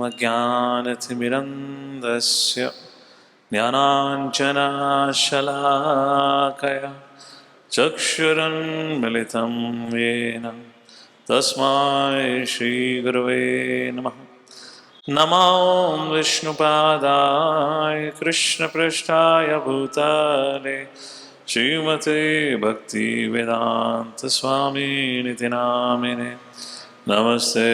अज्ञानतिमिरन्दस्य ज्ञानाञ्जनशलाकया चक्षुरुन्मिलितं येन तस्मै श्रीगुरवे नमः। नमो विष्णुपादाय कृष्णपृष्ठाय भूतले श्रीमते भक्तिवेदान्तस्वामिनिति नामिने। नमस्ते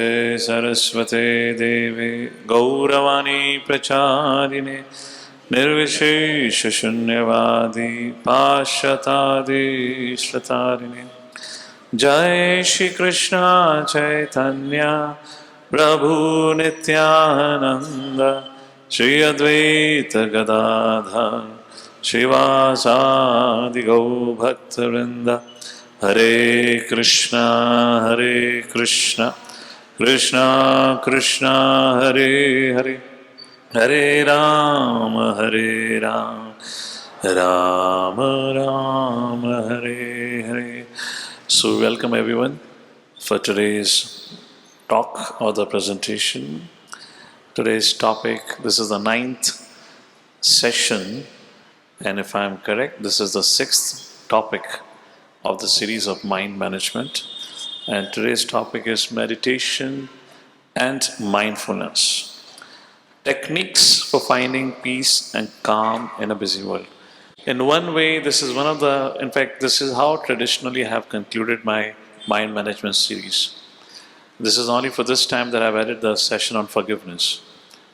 सरस्वते देवे गौरवाणी प्रचारिणे निर्विशेषशून्यवादी पाश्चात्यादिश्रतारिणे। जय श्री कृष्ण चैतन्य प्रभु नित्यानंद श्री अद्वैत गदाधर श्रीवासादि गौ भक्तवृंद। हरे कृष्णा कृष्णा कृष्णा हरे हरे, हरे Ram Ram Ram Hare Hare. So welcome everyone for today's talk or the presentation. Today's topic, this is the 9th session, and if I am correct, this is the 6th topic of the series of mind management. And today's topic is meditation and mindfulness. Techniques for finding peace and calm in a busy world. In one way, this is one of the, in fact, this is how traditionally I have concluded my mind management series. This is only for this time that I've added the session on forgiveness.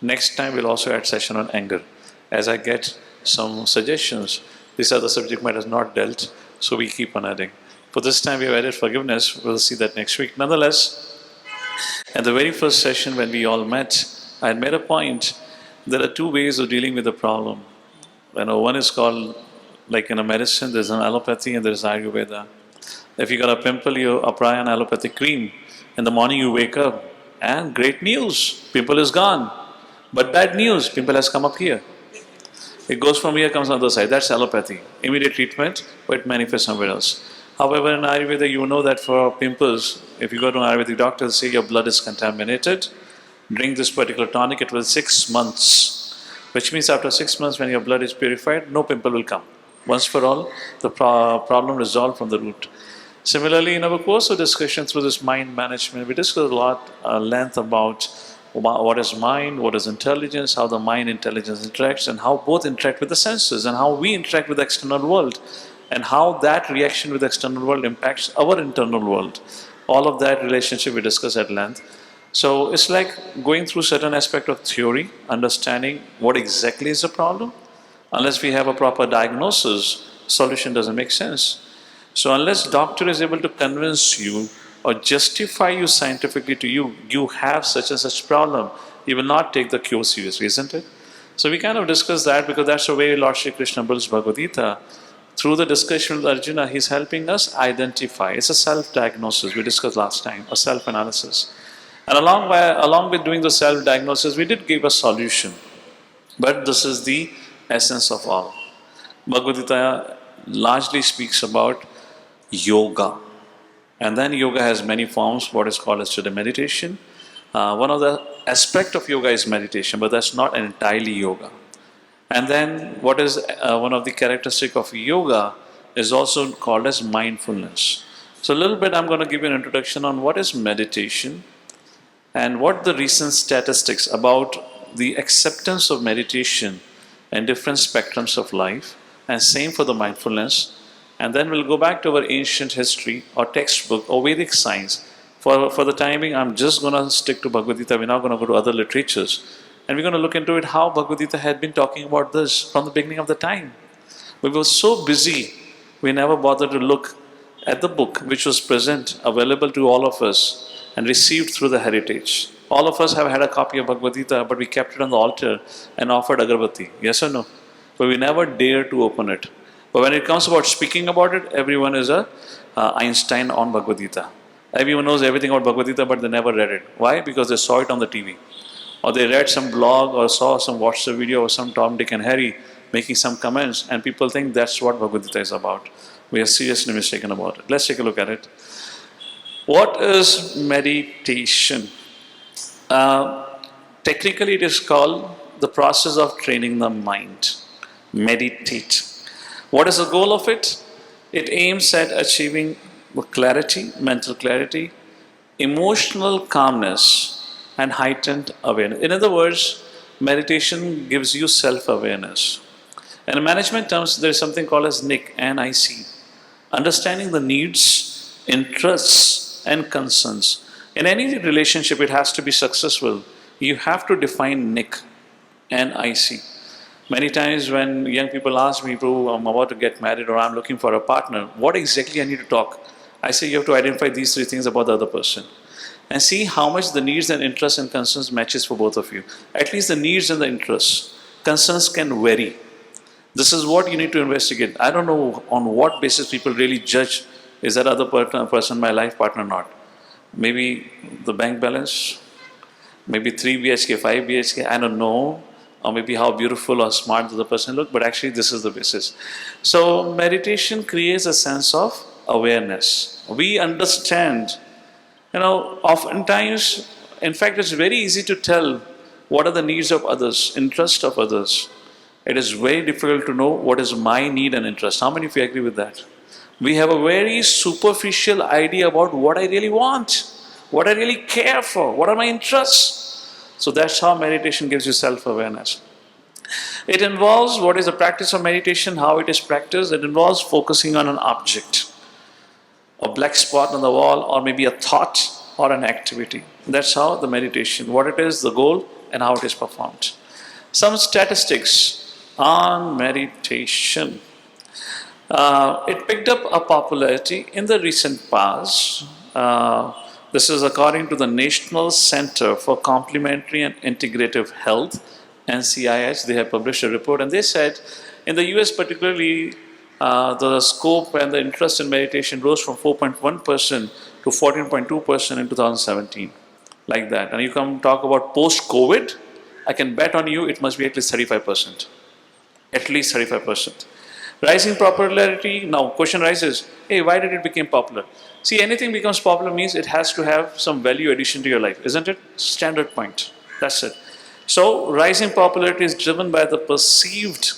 Next time we'll also add session on anger. As I get some suggestions, these are the subject matters not dealt, so we keep on adding. For this time we have added forgiveness, we'll see that next week. Nonetheless, at the very first session when we all met, I had made a point, there are two ways of dealing with the problem. One is called, like in a medicine, there's an allopathy and there's Ayurveda. If you got a pimple, you apply an allopathic cream. In the morning you wake up and great news, pimple is gone. But bad news, pimple has come up here. It goes from here, comes on the other side. That's allopathy. Immediate treatment, but it manifests somewhere else. However, in Ayurveda, you know that for pimples, if you go to an Ayurvedic doctor, say your blood is contaminated, drink this particular tonic, it will 6 months. Which means after 6 months, when your blood is purified, no pimple will come. Once for all, the problem resolved from the root. Similarly, in our course of discussion through this mind management, we discussed a lot length about what is mind, what is intelligence, how the mind intelligence interacts, and how both interact with the senses, and how we interact with the external world, and how that reaction with the external world impacts our internal world. All of that relationship we discussed at length. So it's like going through certain aspect of theory, understanding what exactly is the problem. Unless we have a proper diagnosis, solution doesn't make sense. So unless doctor is able to convince you or justify you scientifically to you have such and such problem, you will not take the cure seriously, isn't it? So we kind of discussed that because that's the way Lord Shri Krishna builds Bhagavad Gita. Through the discussion with Arjuna, he's helping us identify. It's a self-diagnosis, we discussed last time, a self-analysis. And along with doing the self-diagnosis, we did give a solution. But this is the essence of all. Bhagavad Gita largely speaks about yoga. And then yoga has many forms, what is called as today meditation. One of the aspect of yoga is meditation, but that's not entirely yoga. And then what is one of the characteristic of yoga is also called as mindfulness. So a little bit I'm going to give you an introduction on what is meditation and what the recent statistics about the acceptance of meditation in different spectrums of life, and same for the mindfulness. And then we'll go back to our ancient history or textbook or Vedic science. For the timing, I'm just going to stick to Bhagavad Gita. We're not going to go to other literatures. And we're going to look into it how Bhagavad Gita had been talking about this from the beginning of the time. We were so busy, we never bothered to look at the book which was present, available to all of us and received through the heritage. All of us have had a copy of Bhagavad Gita, but we kept it on the altar and offered agarbatti. Yes or no? But we never dare to open it. But when it comes about speaking about it, everyone is a Einstein on Bhagavad Gita. Everyone knows everything about Bhagavad Gita, but they never read it. Why? Because they saw it on the TV. Or they read some blog or saw some WhatsApp video or some Tom, Dick and Harry making some comments, and people think that's what Bhagavad Gita is about. We are seriously mistaken about it. Let's take a look at it. What is meditation? Technically, it is called the process of training the mind. Meditate. What is the goal of it? It aims at achieving clarity, mental clarity, emotional calmness, and heightened awareness. In other words, meditation gives you self-awareness. And in management terms, there is something called as NIC, N-I-C. Understanding the needs, interests, and concerns. In any relationship, it has to be successful. You have to define NIC, N-I-C. Many times when young people ask me, Prabhu, I'm about to get married or I'm looking for a partner, what exactly I need to talk? I say you have to identify these three things about the other person and see how much the needs and interests and concerns matches for both of you. At least the needs and the interests. Concerns can vary. This is what you need to investigate. I don't know on what basis people really judge, is that other person my life partner or not. Maybe the bank balance, maybe 3 BHK, 5 BHK, I don't know. Or maybe how beautiful or smart the person look, but actually this is the basis. So meditation creates a sense of awareness. We understand, oftentimes, in fact, it's very easy to tell what are the needs of others, interest of others. It is very difficult to know what is my need and interest. How many of you agree with that? We have a very superficial idea about what I really want, what I really care for, what are my interests. So that's how meditation gives you self-awareness. It involves what is the practice of meditation, how it is practiced. It involves focusing on an object, a black spot on the wall, or maybe a thought or an activity. That's how the meditation, what it is, the goal, and how it is performed. Some statistics on meditation. It picked up a popularity in the recent past. This is according to the National Center for Complementary and Integrative Health, NCIH. They have published a report and they said in the US particularly, the scope and the interest in meditation rose from 4.1% to 14.2% in 2017. Like that. And you come talk about post-COVID, I can bet on you it must be at least 35%. At least 35%. Rising popularity, now question rises, hey, why did it become popular? See, anything becomes popular means it has to have some value addition to your life, isn't it? Standard point, that's it. So, rising popularity is driven by the perceived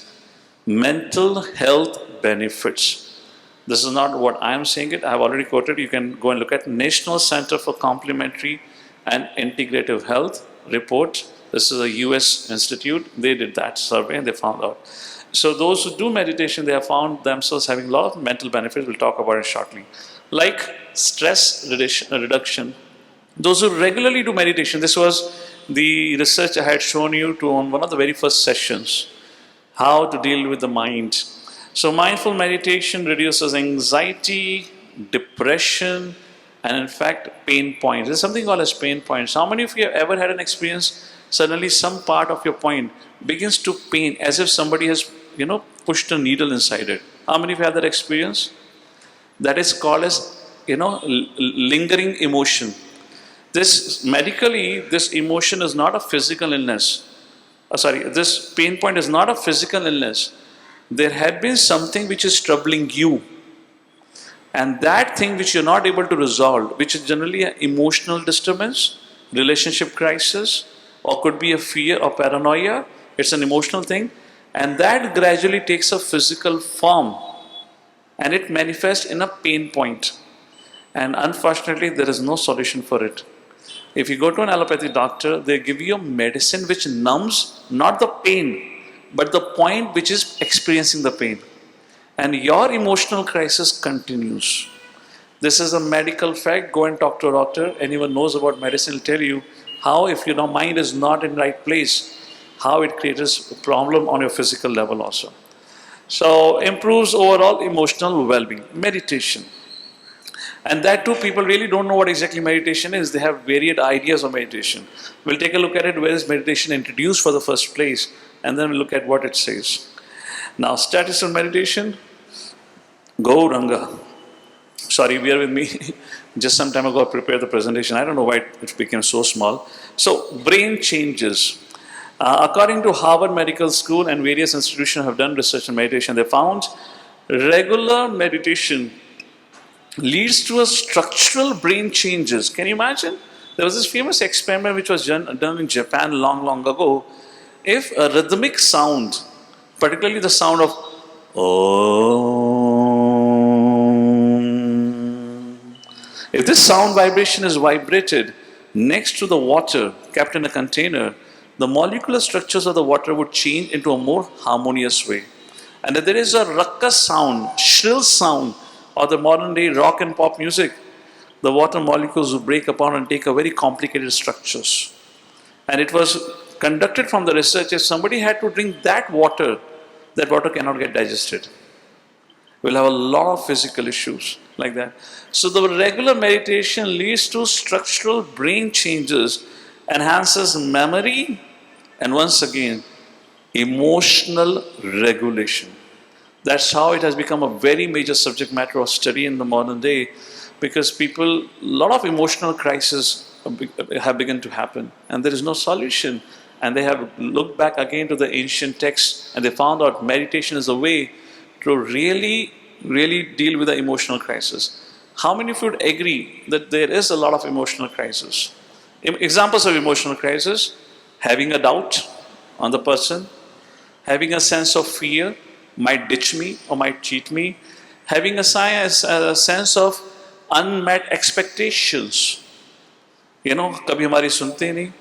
mental health benefits. This is not what I am saying it, I have already quoted, you can go and look at National Center for Complementary and Integrative Health report. This is a US institute, they did that survey and they found out. So those who do meditation, they have found themselves having a lot of mental benefits. We'll talk about it shortly. Like stress reduction. Those who regularly do meditation, this was the research I had shown you to on one of the very first sessions. How to deal with the mind. So mindful meditation reduces anxiety, depression, and in fact pain points. There's something called as pain points. How many of you have ever had an experience, suddenly some part of your point begins to pain as if somebody has pushed a needle inside it? How many of you have that experience? That is called as lingering emotion. This medically, this emotion is not a physical illness. This pain point is not a physical illness. There had been something which is troubling you, and that thing which you're not able to resolve, which is generally an emotional disturbance, relationship crisis, or could be a fear or paranoia. It's an emotional thing, and that gradually takes a physical form and it manifests in a pain point. And unfortunately, there is no solution for it. If you go to an allopathy doctor, they give you a medicine which numbs not the pain, but the point which is experiencing the pain. And your emotional crisis continues. This is a medical fact. Go and talk to a doctor. Anyone knows about medicine will tell you how, if your mind is not in the right place, how it creates a problem on your physical level also. So, improves overall emotional well-being. Meditation. And that too, people really don't know what exactly meditation is. They have varied ideas of meditation. We'll take a look at it. Where is meditation introduced for the first place? And then we'll look at what it says. Now, status of meditation. Gauranga. Sorry, bear with me. Just some time ago I prepared the presentation. I don't know why it became so small. So, brain changes. According to Harvard Medical School and various institutions have done research on meditation, they found regular meditation leads to a structural brain changes. Can you imagine? There was this famous experiment which was done in Japan long ago. If a rhythmic sound, particularly the sound of Om, if this sound vibration is vibrated next to the water kept in a container, the molecular structures of the water would change into a more harmonious way. And if there is a ruckus sound, shrill sound, or the modern day rock and pop music, the water molecules would break apart and take a very complicated structures. And it was conducted from the research. If somebody had to drink that water cannot get digested. We'll have a lot of physical issues like that. So the regular meditation leads to structural brain changes, enhances memory, and once again, emotional regulation. That's how it has become a very major subject matter of study in the modern day, because people, a lot of emotional crises have begun to happen, and there is no solution. And they have looked back again to the ancient texts, and they found out meditation is a way to really deal with the emotional crisis. How many of you would agree that there is a lot of emotional crisis? Examples of emotional crisis: having a doubt on the person, having a sense of fear, might ditch me or might cheat me, having a sense of unmet expectations. कभी हमारी सुनते नहीं,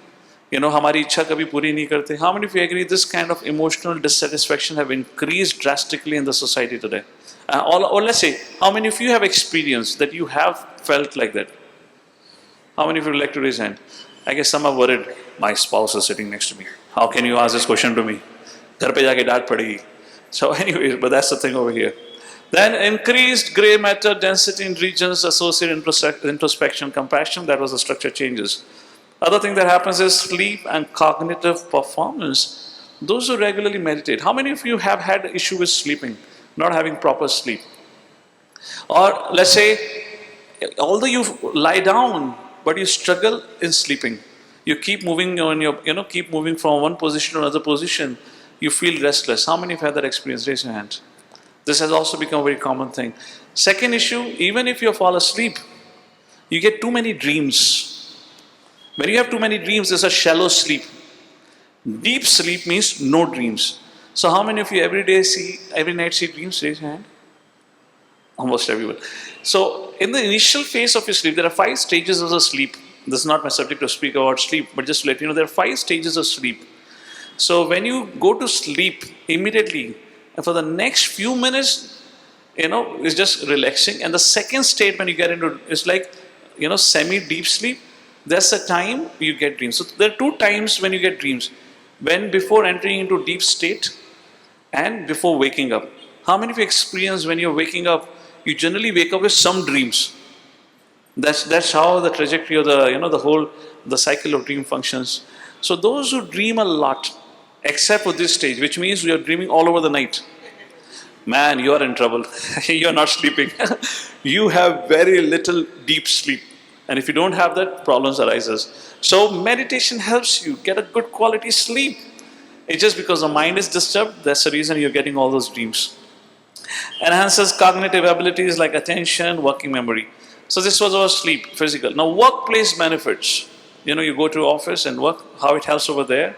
हमारी इच्छा कभी पूरी नहीं करते. How many of you agree this kind of emotional dissatisfaction have increased drastically in the society today? Or let's say, how many of you have experienced that you have felt like that? How many of you would like to raise hand? I guess some are worried. My spouse is sitting next to me. How can you ask this question to me? घर पे जाके डांट पड़ेगी. So anyways, but that's the thing over here. Then increased gray matter density in regions associated introspection, compassion. That was the structure changes. Other thing that happens is sleep and cognitive performance. Those who regularly meditate. How many of you have had an issue with sleeping, not having proper sleep? Or let's say, although you lie down, but you struggle in sleeping. You keep moving on keep moving from one position to another position. You feel restless. How many of you had that experience? Raise your hand. This has also become a very common thing. Second issue, even if you fall asleep, you get too many dreams. When you have too many dreams, there's a shallow sleep. Deep sleep means no dreams. So how many of you every night see dreams? Raise your hand. Almost everyone. So in the initial phase of your sleep, there are 5 stages of the sleep. This is not my subject to speak about sleep, but just to let you know, there are 5 stages of sleep. So when you go to sleep immediately, and for the next few minutes, it's just relaxing. And the second state when you get into, it's like, semi-deep sleep. That's the time you get dreams. So there are 2 times when you get dreams. When before entering into deep state and before waking up. How many of you experience when you're waking up, you generally wake up with some dreams? That's how the trajectory of the cycle of dream functions. So those who dream a lot, except for this stage, which means you're dreaming all over the night, man, you are in trouble. You're not sleeping. You have very little deep sleep. And if you don't have that, problems arises. So meditation helps you get a good quality sleep. It's just because the mind is disturbed, that's the reason you're getting all those dreams. Enhances cognitive abilities like attention, working memory. So this was our sleep, physical. Now workplace benefits. You go to office and work, how it helps over there.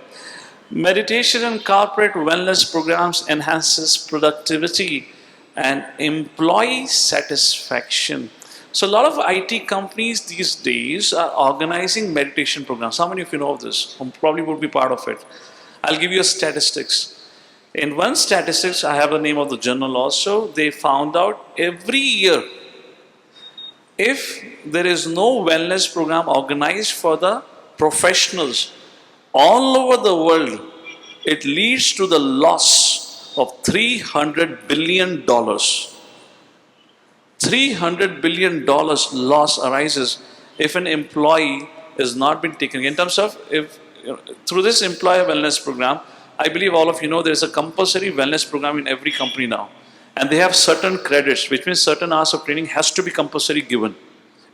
Meditation and corporate wellness programs enhances productivity and employee satisfaction. So a lot of IT companies these days are organizing meditation programs. How many of you know of this? Probably would be part of it. I'll give you statistics. In one statistics, I have the name of the journal also, they found out every year, if there is no wellness program organized for the professionals all over the world, it leads to the loss of $300 billion. $300 billion loss arises if an employee is not been taken. In terms of, through this employer wellness program, I believe all of you know there is a compulsory wellness program in every company now. And they have certain credits, which means certain hours of training has to be compulsory given.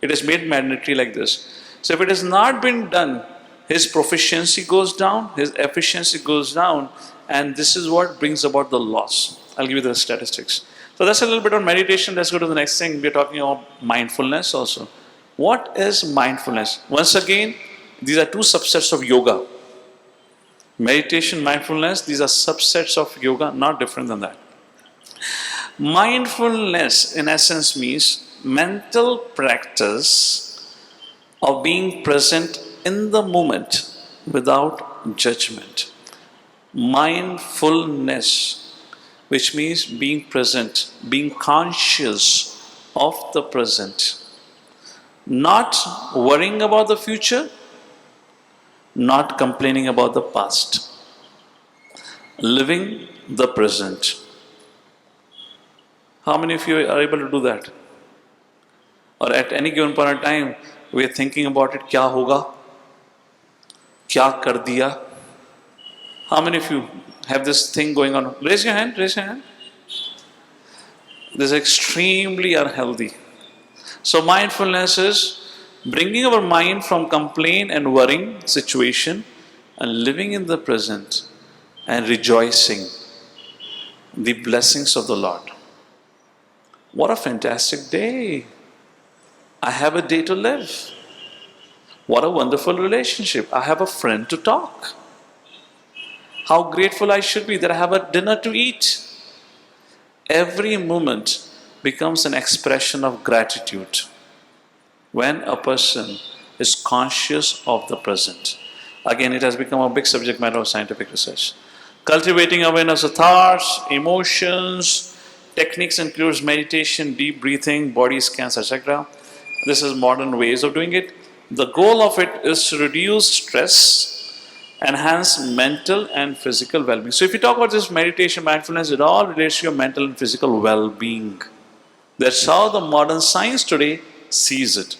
It is made mandatory like this. So if it has not been done, his proficiency goes down, his efficiency goes down, and this is what brings about the loss. I'll give you the statistics. So that's a little bit on meditation. Let's go to the next thing. We're talking about mindfulness also. What is mindfulness? Once again, these are two subsets of yoga. Meditation, mindfulness, these are subsets of yoga, not different than that. Mindfulness, in essence, means mental practice of being present in the moment without judgment. Mindfulness, which means being present, being conscious of the present. Not worrying about the future, not complaining about the past. Living the present. How many of you are able to do that? Or at any given point in time, we are thinking about it, kya hoga? Kya kar diya? How many of you have this thing going on? Raise your hand, raise your hand. This is extremely unhealthy. So mindfulness is bringing our mind from complaint and worrying situation and living in the present and rejoicing the blessings of the Lord. What a fantastic day. I have a day to live. What a wonderful relationship. I have a friend to talk. How grateful I should be that I have a dinner to eat. Every moment becomes an expression of gratitude when a person is conscious of the present. Again, it has become a big subject matter of scientific research. Cultivating awareness of thoughts, emotions, techniques includes meditation, deep breathing, body scans, etc. This is modern ways of doing it. The goal of it is to reduce stress, enhance mental and physical well-being. So if you talk about this meditation, mindfulness, it all relates to your mental and physical well-being. That's how the modern science today sees it.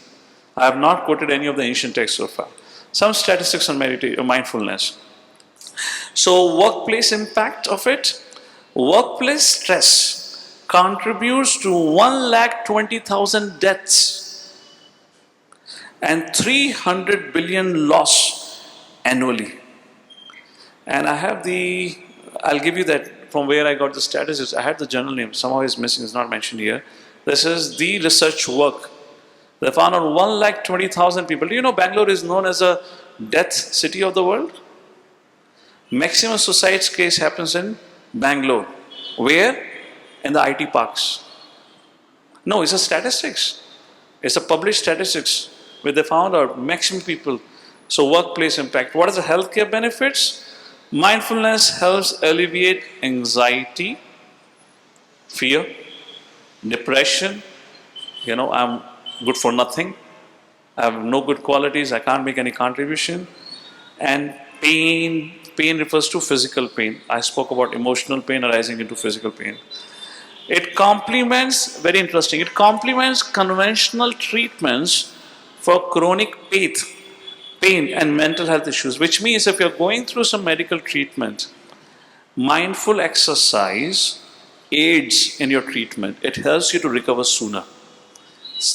I have not quoted any of the ancient texts so far. Some statistics on mindfulness. So workplace impact of it. Workplace stress contributes to 1,20,000 deaths and 300 billion loss annually. And I'll give you that from where I got the statistics. I had the journal name, somehow it's missing, it's not mentioned here. This is the research work. They found out 1,20,000 people. Do you know Bangalore is known as a death city of the world? Maximum suicide case happens in Bangalore. Where? In the IT parks. No, it's a statistics. It's a published statistics where they found out maximum people. So workplace impact. What are the healthcare benefits? Mindfulness helps alleviate anxiety, fear, depression. I'm good for nothing. I have no good qualities. I can't make any contribution. And pain. Pain refers to physical pain. I spoke about emotional pain arising into physical pain. It complements, very interesting, it complements conventional treatments for chronic pain and mental health issues, which means if you're going through some medical treatment, mindful exercise aids in your treatment. It helps you to recover sooner.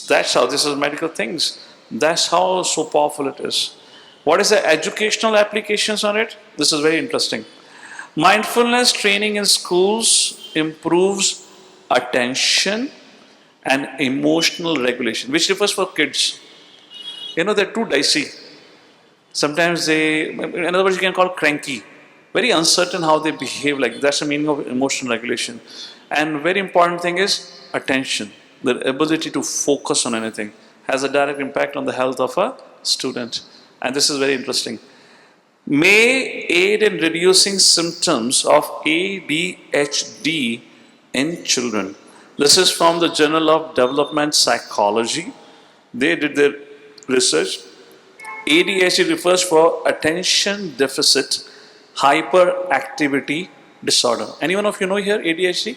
That's how this is medical things. That's how so powerful it is. What is the educational applications on it? This is very interesting. Mindfulness training in schools improves attention and emotional regulation, which refers for kids. They're too dicey. Sometimes in other words, you can call cranky. Very uncertain how they behave. Like that's the meaning of emotional regulation. And very important thing is attention. The ability to focus on anything has a direct impact on the health of a student. And this is very interesting. May aid in reducing symptoms of ADHD in children. This is from the Journal of Development Psychology. They did their research. ADHD refers for attention deficit hyperactivity disorder. Anyone of you know here ADHD?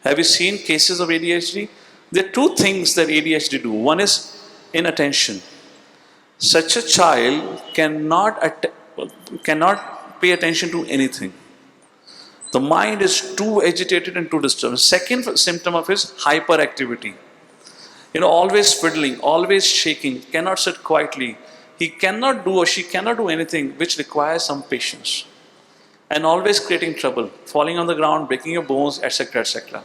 Have you seen cases of ADHD? There are two things that ADHD do. One is inattention. Such a child cannot pay attention to anything. The mind is too agitated and too disturbed. Second symptom of his hyperactivity. Always fiddling, always shaking, cannot sit quietly. He cannot do or she cannot do anything which requires some patience. And always creating trouble, falling on the ground, breaking your bones, etc., etc.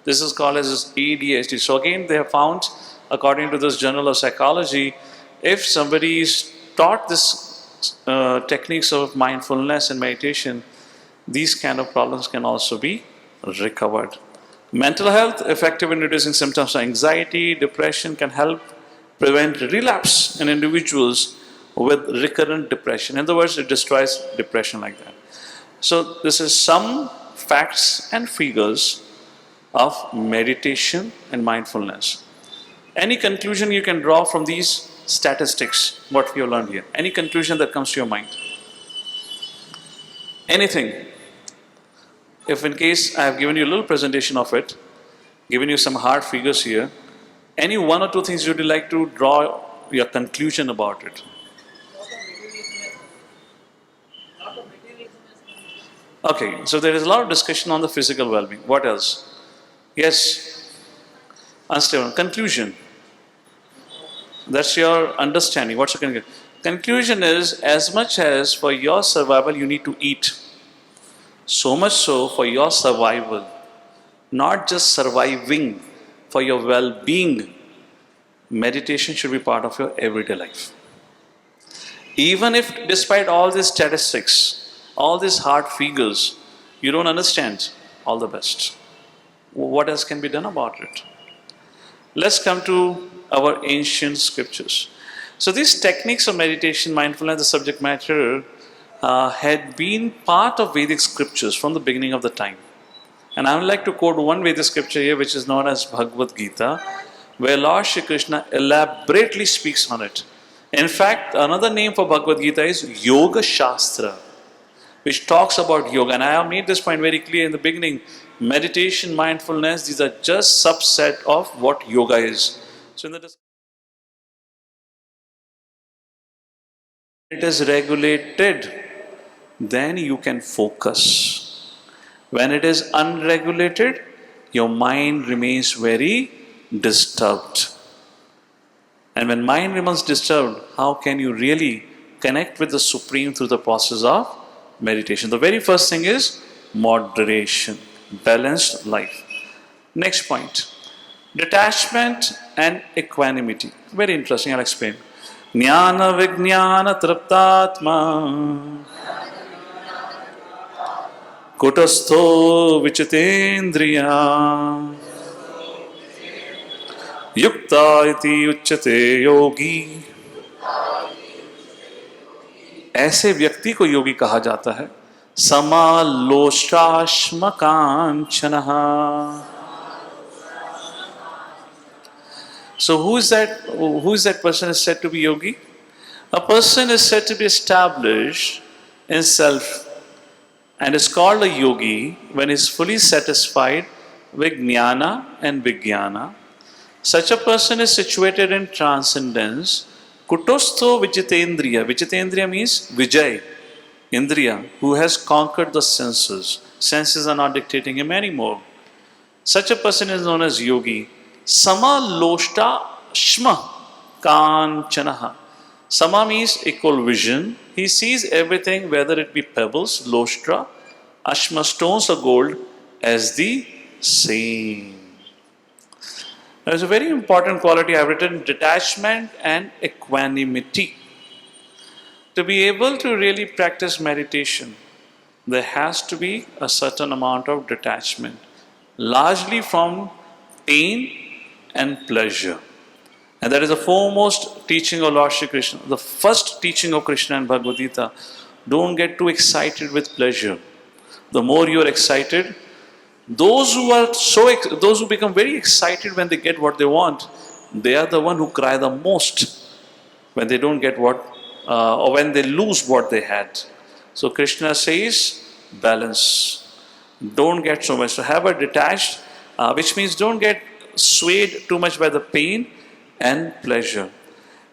This is called as ADHD. So again, they have found according to this journal of psychology, if somebody is taught this techniques of mindfulness and meditation, these kind of problems can also be recovered. Mental health, effective in reducing symptoms of anxiety, depression, can help prevent relapse in individuals with recurrent depression. In other words, it destroys depression like that. So this is some facts and figures of meditation and mindfulness. Any conclusion you can draw from these statistics, what we have learned here? Any conclusion that comes to your mind? Anything? If in case I have given you a little presentation of it, given you some hard figures here, any one or two things you would like to draw your conclusion about it? Okay, so there is a lot of discussion on the physical well-being. What else? Yes, unstable. Conclusion. That's your understanding. What's your conclusion? Conclusion is, as much as for your survival you need to eat, so much so for your survival, not just surviving, for your well-being, meditation should be part of your everyday life. Even if despite all these statistics, all these hard figures, you don't understand, all the best. What else can be done about it? Let's come to our ancient scriptures. So these techniques of meditation, mindfulness, the subject matter, had been part of Vedic scriptures from the beginning of the time. And I would like to quote one Vedic scripture here, which is known as Bhagavad Gita, where Lord Shri Krishna elaborately speaks on it. In fact, another name for Bhagavad Gita is Yoga Shastra, which talks about yoga. And I have made this point very clear in the beginning. Meditation, mindfulness, these are just subset of what yoga is. So in the it is regulated, then you can focus. When it is unregulated, your mind remains very disturbed. And when mind remains disturbed, how can you really connect with the Supreme through the process of meditation? The very first thing is moderation, balanced life. Next point, detachment and equanimity. Very interesting, I'll explain. Jnana Vijnana Triptatma Kutastho Vichitendriya Yukta iti uchyate yogi. ऐसे व्यक्ति को योगी कहा जाता है. समालोष्टाश्म कांचनः. So who is that person is said to be yogi? A person is said to be established in self and is called a yogi when he is fully satisfied with jnana and vijnana. Such a person is situated in transcendence. Kutostho Vijitendriya. Vijitendriya means Vijay, Indriya, who has conquered the senses. Senses are not dictating him anymore. Such a person is known as yogi. Sama loshta shma kanchanaha. Sama means equal vision. He sees everything, whether it be pebbles, loshtra, ashma, stones or gold, as the same. There is a very important quality I have written, detachment and equanimity. To be able to really practice meditation, there has to be a certain amount of detachment, largely from pain and pleasure. And that is the foremost teaching of Lord Shri Krishna. The first teaching of Krishna in Bhagavad Gita, don't get too excited with pleasure. The more you are excited, those who become very excited when they get what they want, they are the one who cry the most when they don't get what, or when they lose what they had. So Krishna says, balance. Don't get so much. So have a detached, which means don't get swayed too much by the pain and pleasure.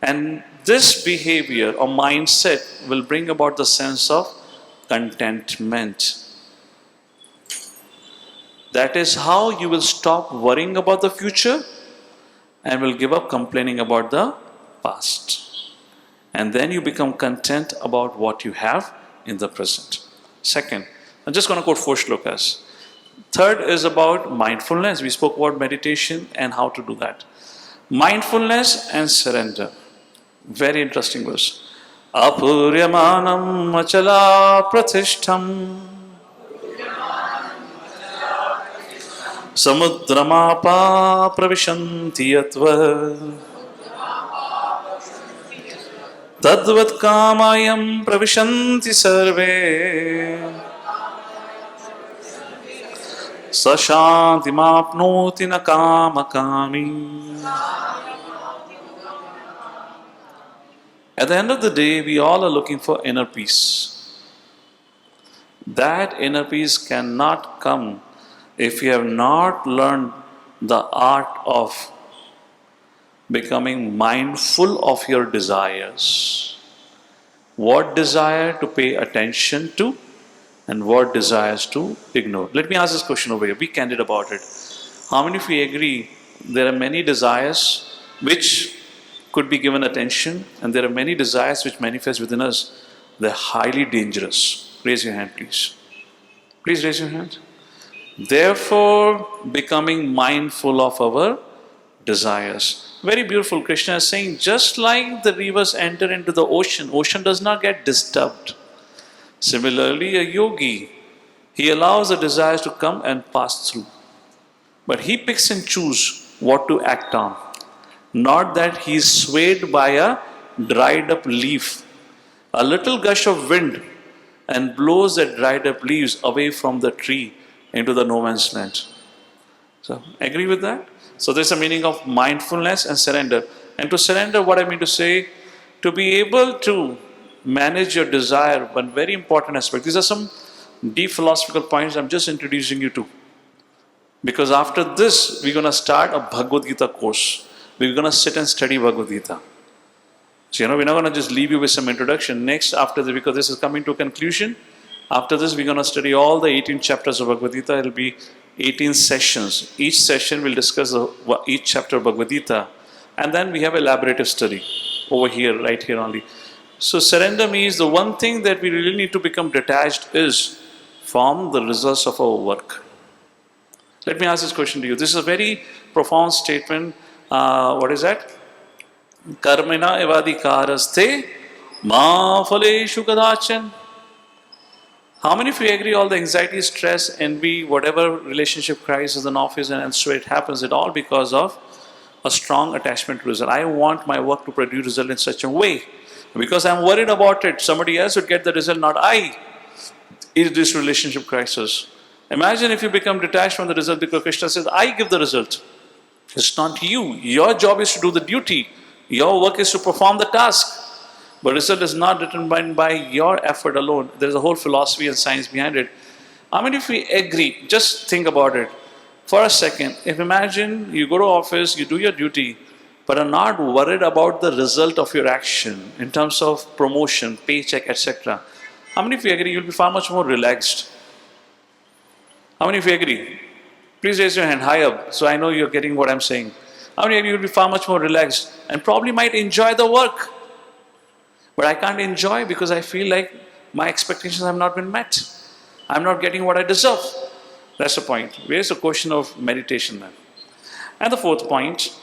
And this behavior or mindset will bring about the sense of contentment. That is how you will stop worrying about the future and will give up complaining about the past. And then you become content about what you have in the present. Second, I'm just going to quote 4 shlokas. Third is about mindfulness. We spoke about meditation and how to do that. Mindfulness and surrender. Very interesting verse. Apuryamanam achala prathishtham samudramapa pravishanti yatva tadvat kamayam pravishanti sarve sashanti mapnoti na kamakami. At the end of the day, we all are looking for inner peace. That inner peace cannot come if you have not learned the art of becoming mindful of your desires. What desire to pay attention to and what desires to ignore. Let me ask this question over here. Be candid about it. How many of you agree there are many desires which could be given attention, and there are many desires which manifest within us? They're highly dangerous. Raise your hand, please. Please raise your hand. Therefore, becoming mindful of our desires. Very beautiful. Krishna is saying, just like the rivers enter into the ocean, ocean does not get disturbed. Similarly, a yogi, he allows the desires to come and pass through. But he picks and chooses what to act on. Not that he is swayed by a dried up leaf. A little gush of wind and blows the dried up leaves away from the tree into the no man's land. So, agree with that? So, there's a meaning of mindfulness and surrender. And to surrender, what I mean to say, to be able to manage your desire, one very important aspect. These are some deep philosophical points I'm just introducing you to. Because after this, we're going to start a Bhagavad Gita course. We're going to sit and study Bhagavad Gita. So, we're not going to just leave you with some introduction. Next, after this, because this is coming to a conclusion, after this, we're going to study all the 18 chapters of Bhagavad Gita. It will be 18 sessions. Each session will discuss each chapter of Bhagavad Gita. And then we have a elaborative study over here, right here only. So, surrender means the one thing that we really need to become detached is from the results of our work. Let me ask this question to you. This is a very profound statement. What is that? Karmena evadikaraste ma phaleshu kadachan. How many of you agree all the anxiety, stress, envy, whatever relationship crisis in office and elsewhere it happens, it all because of a strong attachment to result. I want my work to produce result in such a way. Because I'm worried about it, somebody else would get the result, not I. Is this relationship crisis? Imagine if you become detached from the result because Krishna says, I give the result. It's not you. Your job is to do the duty. Your work is to perform the task. But result is not determined by your effort alone. There is a whole philosophy and science behind it. How many if we agree? Just think about it. For a second, if imagine you go to office, you do your duty, but are not worried about the result of your action in terms of promotion, paycheck, etc. How many of you agree you'll be far much more relaxed? How many of you agree? Please raise your hand high up so I know you're getting what I'm saying. How many of you will be far much more relaxed and probably might enjoy the work? But I can't enjoy because I feel like my expectations have not been met. I'm not getting what I deserve. That's the point. Where's the question of meditation then? And the fourth point,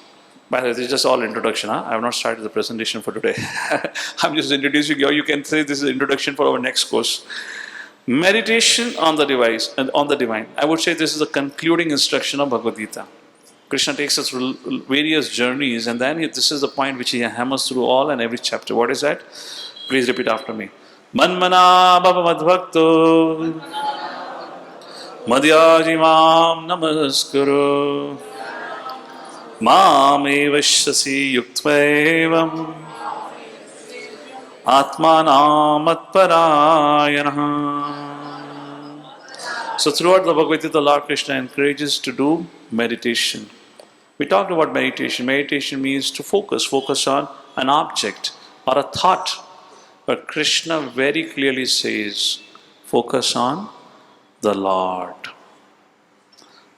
by the way, this is just all introduction. I have not started the presentation for today. I'm just introducing you. You can say this is introduction for our next course. Meditation on the device and on the divine. I would say this is a concluding instruction of Bhagavad Gita. Krishna takes us through various journeys, and then this is the point which he hammers through all and every chapter. What is that? Please repeat after me. Manmana bhava madbhakto madhyajimam namaskuru mam evashyasi yuktvevam atmanam atparayanaha. So throughout the Bhagavad Gita, Lord Krishna encourages to do meditation. We talked about meditation. Meditation means to focus on an object or a thought. But Krishna very clearly says, focus on the Lord.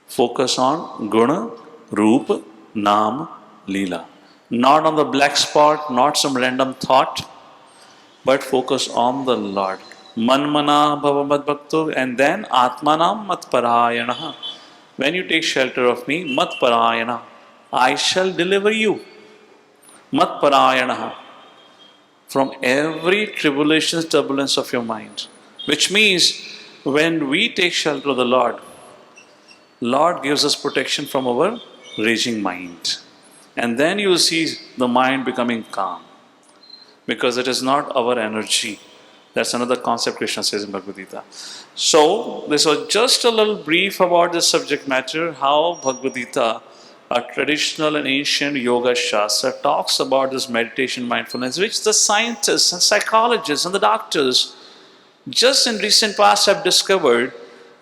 Focus on Guna, Rupa, Nam, Leela. Not on the black spot, not some random thought, but focus on the Lord. Manmana bhava madbhakto, and then Atmanam matparayana. When you take shelter of me, matparayana, I shall deliver you. Mat parayanaha. From every tribulation, turbulence of your mind. Which means when we take shelter of the Lord gives us protection from our raging mind. And then you will see the mind becoming calm. Because it is not our energy. That's another concept Krishna says in Bhagavad Gita. So, this was just a little brief about this subject matter, how Bhagavad Gita, a traditional and ancient yoga shastra, talks about this meditation mindfulness, which the scientists and psychologists and the doctors just in recent past have discovered,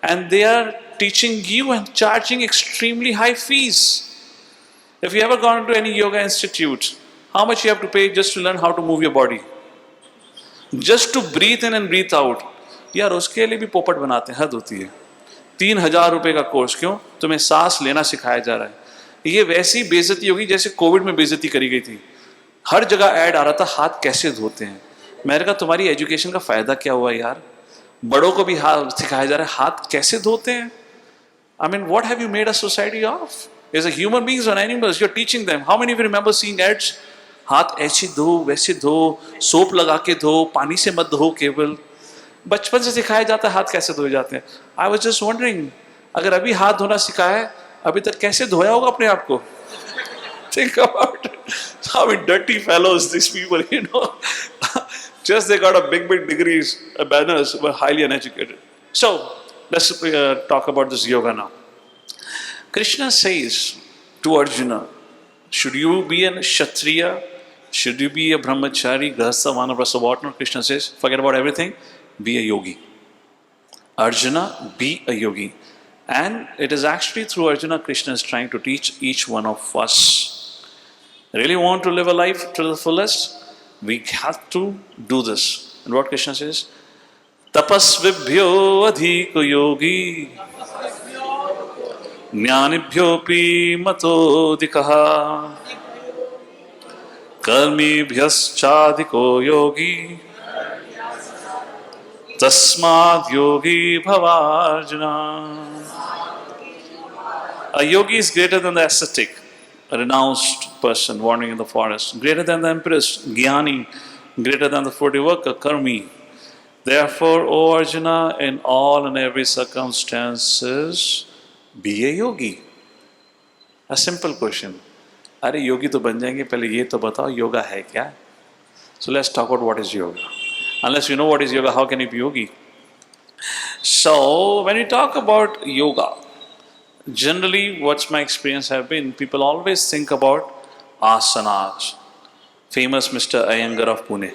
and they are teaching you and charging extremely high fees. If you ever gone to any yoga institute, how much you have to pay just to learn how to move your body? Just to breathe in and breathe out. यार उसके लिए भी पोपट बनाते हैं, हद होती है। 3,000 रुपए का कोर्स, क्यों? तुम्हें सांस लेना सिखाया जा रहा है। ये वैसी बेइज्जती होगी जैसे कोविड में बेइज्जती करी गई थी। हर जगह ऐड आ रहा था, हाथ कैसे धोते हैं। मैंने कहा तुम्हारी एजुकेशन का फायदा क्या हुआ यार? बड़ों को भी हाथ सिखाया जा रहा है, हाथ कैसे धोते हैं। I mean, what have you made a society of? Is a human beings or animals? You're teaching them. How many of you remember seeing ads? हाथ ऐसे धो, वैसे धो, सोप लगा के धो, पानी से मत धो केवल। बचपन से सिखाया जाता है हाथ कैसे धोए जाते हैं। I was just wondering, अगर अभी हाथ धोना सिखाया है, अभी तक कैसे धोया होगा अपने आप को? Think about it. How many dirty fellows these people, you know. Just they got a big degrees, banners, were highly uneducated. So, let's talk about this yoga now. Krishna says to Arjuna, should you be a Kshatriya? Should you be a Brahmachari, Grahastha, Vanaprastha, whatnot? Krishna says, forget about everything, be a yogi. Arjuna, be a yogi. And it is actually through Arjuna, Krishna is trying to teach each one of us. Really want to live a life to the fullest? We have to do this. And what Krishna says? Tapasvibhyo adhiko yogi Jnanibhyopi matodikaha Karmibhyaschadhiko yogi Tasmad yogi bhavarjuna. A yogi is greater than the ascetic, a renounced person wandering in the forest, greater than the empress, Jnani, greater than the 40 worker, Karmi. Therefore, O Arjuna, in all and every circumstances, be a yogi. A simple question. अरे योगी तो बन जाएंगे, पहले ये तो बताओ योगा है क्या? So let's talk about what is yoga. Unless you know what is yoga, how can you be yogi? So when you talk about yoga, generally what's my experience have been, people always think about asanas. Famous Mr. Iyengar of Pune.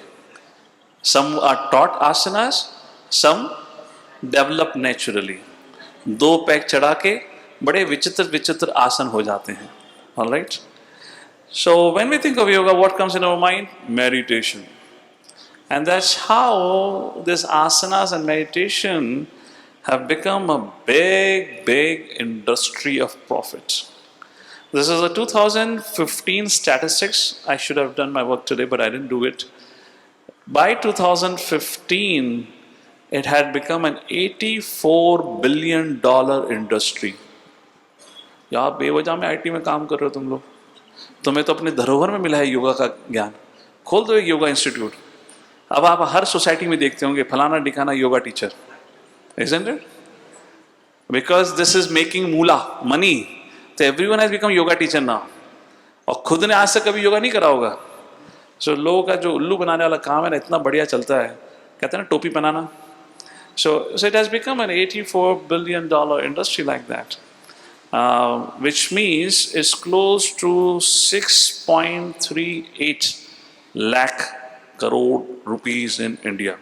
Some are taught asanas, some develop naturally. दो pack चढ़ा के बड़े विचित्र आसन हो जाते हैं. All right? So when we think of yoga, what comes in our mind? Meditation. And that's how this asanas and meditation have become a big industry of profit. This is a 2015 statistics. I should have done my work today, but I didn't do it. By 2015, it had become an $84 billion industry. यार बेवजह में IT में काम कर रहे हो तुम लोग. तुम्हें तो अपने धरोहर में मिला है योगा का ज्ञान. खोल दो एक योगा इंस्टीट्यूट. अब आप हर सोसाइटी में देखते होंगे फलाना डिकाना yoga teacher. Isn't it? Because this is making moolah, money. So everyone has become yoga teacher now. और खुद ने आज तक कभी योगा नहीं करा होगा. So लोगों का जो उल्लू बनाने वाला काम है ना इतना बढ़िया चलता है. कहते हैं ना टोपी बनाना. So it has become an $84 billion industry like that. Which means it's close to 6.38 lakh crore rupees in India.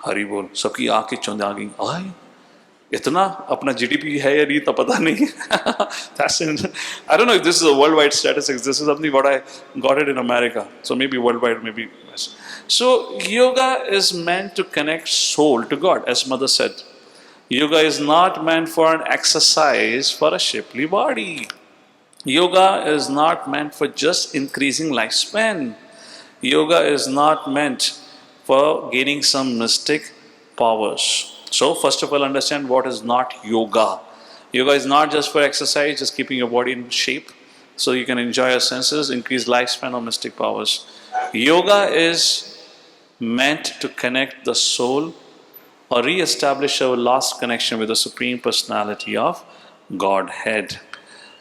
हरी बोल, सबकी आंखें चौंध आ गई. आए इतना अपना GDP है या नहीं तो पता नहीं. That's it. I don't know if this is a worldwide statistics. This is something what I got it in America. So maybe worldwide, maybe. So yoga is meant to connect soul to God, as Mother said. Yoga is not meant for an exercise for a shapely body. Yoga is not meant for just increasing lifespan. Yoga is not meant for gaining some mystic powers. So first of all, understand what is not yoga. Yoga is not just for exercise, just keeping your body in shape. so you can enjoy your senses, increase lifespan or mystic powers. Yoga is meant to connect the soul or re-establish our lost connection with the Supreme Personality of Godhead.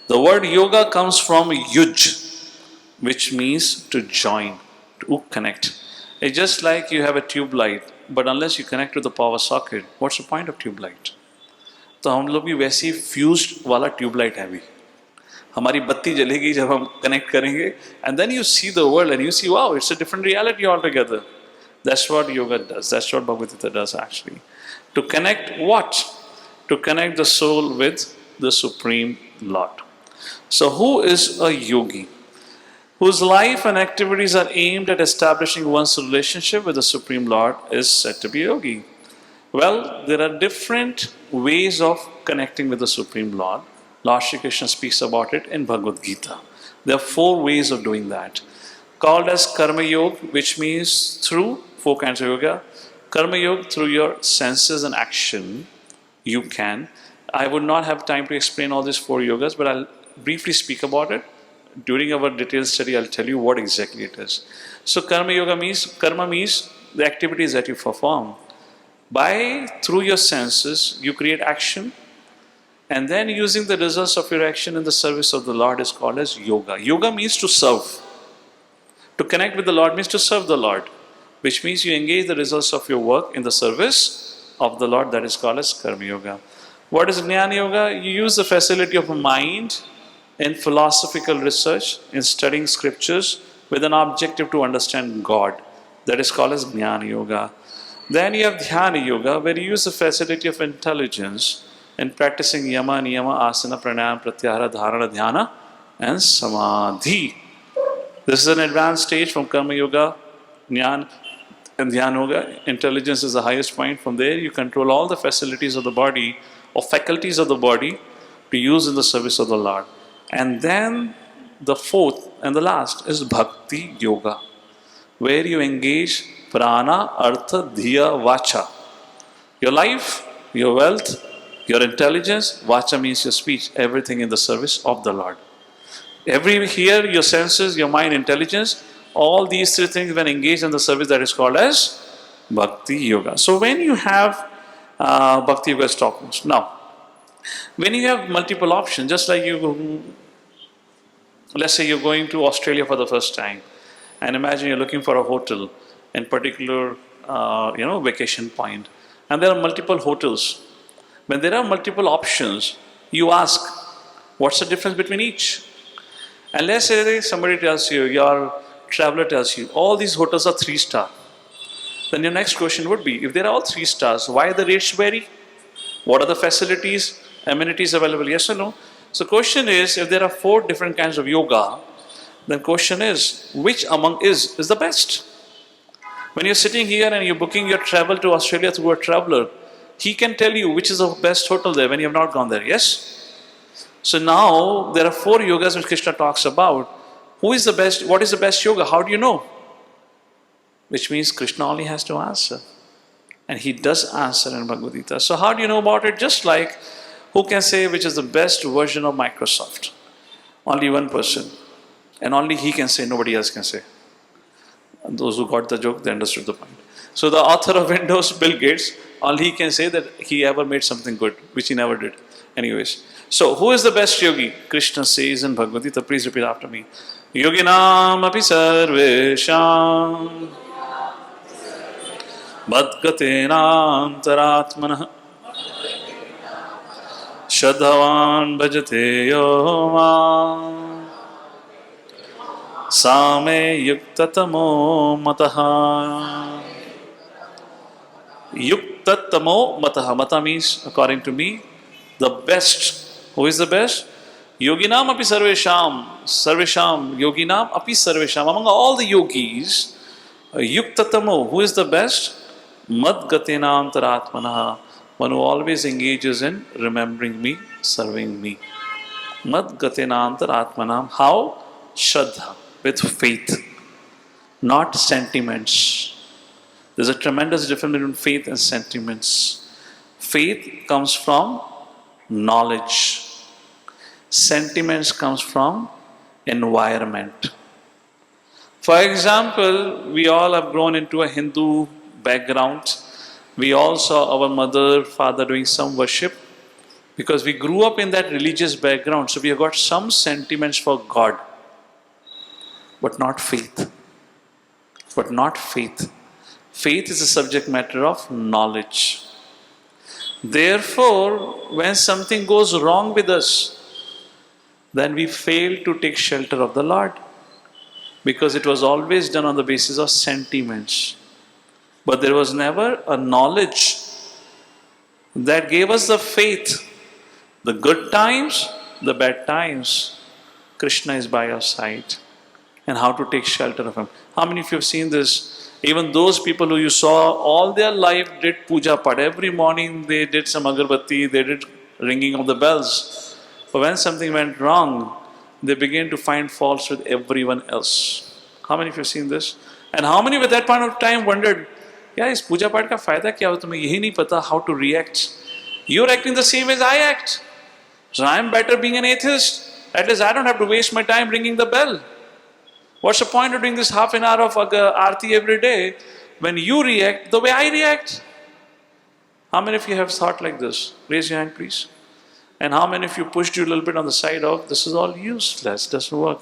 The word yoga comes from yuj, which means to join, to connect. It's just like you have a tube light, but unless you connect to the power socket, what's the point of tube light? तो हम लोग भी वैसे ही fused वाला tubelight है अभी. हमारी बत्ती जलेगी जब हम कनेक्ट करेंगे, and then you see the world and you see wow, it's a different reality all together. That's what yoga does. That's what Bhagavad Gita does actually. To connect what? To connect the soul with the Supreme Lord. So who is a yogi? Whose life and activities are aimed at establishing one's relationship with the Supreme Lord is said to be yogi. Well, there are different ways of connecting with the Supreme Lord. Lord Shri Krishna speaks about it in Bhagavad Gita. There are 4 ways of doing that. Called as Karma Yoga, which means through 4 kinds of yoga. Karma Yoga, through your senses and action, you can. I would not have time to explain all these 4 yogas, but I'll briefly speak about it. During our detailed study, I'll tell you what exactly it is. So Karma Yoga means, karma means the activities that you perform. Through your senses, you create action, and then using the results of your action in the service of the Lord is called as yoga. Yoga means to serve. To connect with the Lord means to serve the Lord, which means you engage the results of your work in the service of the Lord. That is called as Karma Yoga. What is Jnana Yoga? You use the facility of a mind in philosophical research, in studying scriptures with an objective to understand God. That is called as Jnana Yoga. Then you have Dhyana Yoga, where you use the facility of intelligence in practicing Yama, Niyama, Asana, Pranayama, Pratyahara, Dharana, Dhyana, and Samadhi. This is an advanced stage from Karma Yoga, Jnana, and Dhyana Yoga. Intelligence is the highest point. From there, you control all the facilities of the body, or faculties of the body, to use in the service of the Lord. And then the 4th and the last is Bhakti Yoga, where you engage Prana, Artha, Dhiya, Vacha. Your life, your wealth, your intelligence, Vacha means your speech, everything in the service of the Lord. Here, your senses, your mind, intelligence, all these 3 things when engaged in the service, that is called as Bhakti Yoga. So when you have Bhakti Yoga is topmost. Now, when you have multiple options, just like let's say you're going to Australia for the first time, and imagine you're looking for a hotel in particular, vacation point, and there are multiple hotels. When there are multiple options, you ask, what's the difference between each? And let's say somebody tells you, your traveler tells you, all these hotels are 3-star. Then your next question would be, if they're all 3 stars, why the rates vary? What are the facilities, amenities available? Yes or no? So question is, if there are 4 different kinds of yoga, then question is, which among is the best? When you're sitting here and you're booking your travel to Australia through a traveler, he can tell you which is the best hotel there when you have not gone there, yes? So now, there are 4 yogas which Krishna talks about. Who is the best? What is the best yoga? How do you know? Which means Krishna only has to answer. And he does answer in Bhagavad Gita. So how do you know about it? Just like, who can say which is the best version of Microsoft? Only one person. And only he can say, nobody else can say. And those who got the joke, they understood the point. So the author of Windows, Bill Gates, all he can say that he ever made something good, which he never did. Anyways. So who is the best yogi? Krishna says in Bhagavad Gita, please repeat after me. Yoginam api sarvesham Madgatenam taratmanah Shadhavan bhajate yoma Same yuktatamo mataha. Yuktatamo mataha. Mata means, according to me, the best. Who is the best? Yoginam api sarvesham. Sarvesham. Yoginam api sarvesham. Among all the yogis, yuktatamo. Who is the best? Madgatenam taratmanaha. One who always engages in remembering me, serving me. Madgatenam taratmanam. How? Shraddha. With faith. Not sentiments. There's a tremendous difference between faith and sentiments. Faith comes from knowledge. Sentiments comes from environment. For example, we all have grown into a Hindu background. We all saw our mother, father doing some worship because we grew up in that religious background. So we have got some sentiments for God, but not faith. But not faith. Faith is a subject matter of knowledge. Therefore, when something goes wrong with us, then we fail to take shelter of the Lord because it was always done on the basis of sentiments. But there was never a knowledge that gave us the faith. The good times, the bad times, Krishna is by our side. And how to take shelter of Him. How many of you have seen this? Even those people who you saw all their life did puja pad. Every morning they did some agarbatti, they did ringing of the bells. But when something went wrong, they began to find faults with everyone else. How many of you have seen this? And how many at that point of time wondered, yeah, is puja pad ka fayda kya ho? Tumhe yahi nahi pata how to react. You're acting the same as I act. So I'm better being an atheist. At least I don't have to waste my time ringing the bell. What's the point of doing this half an hour of Aarti every day when you react the way I react? How many of you have thought like this? Raise your hand, please. And how many of you pushed you a little bit on the side of this is all useless, doesn't work?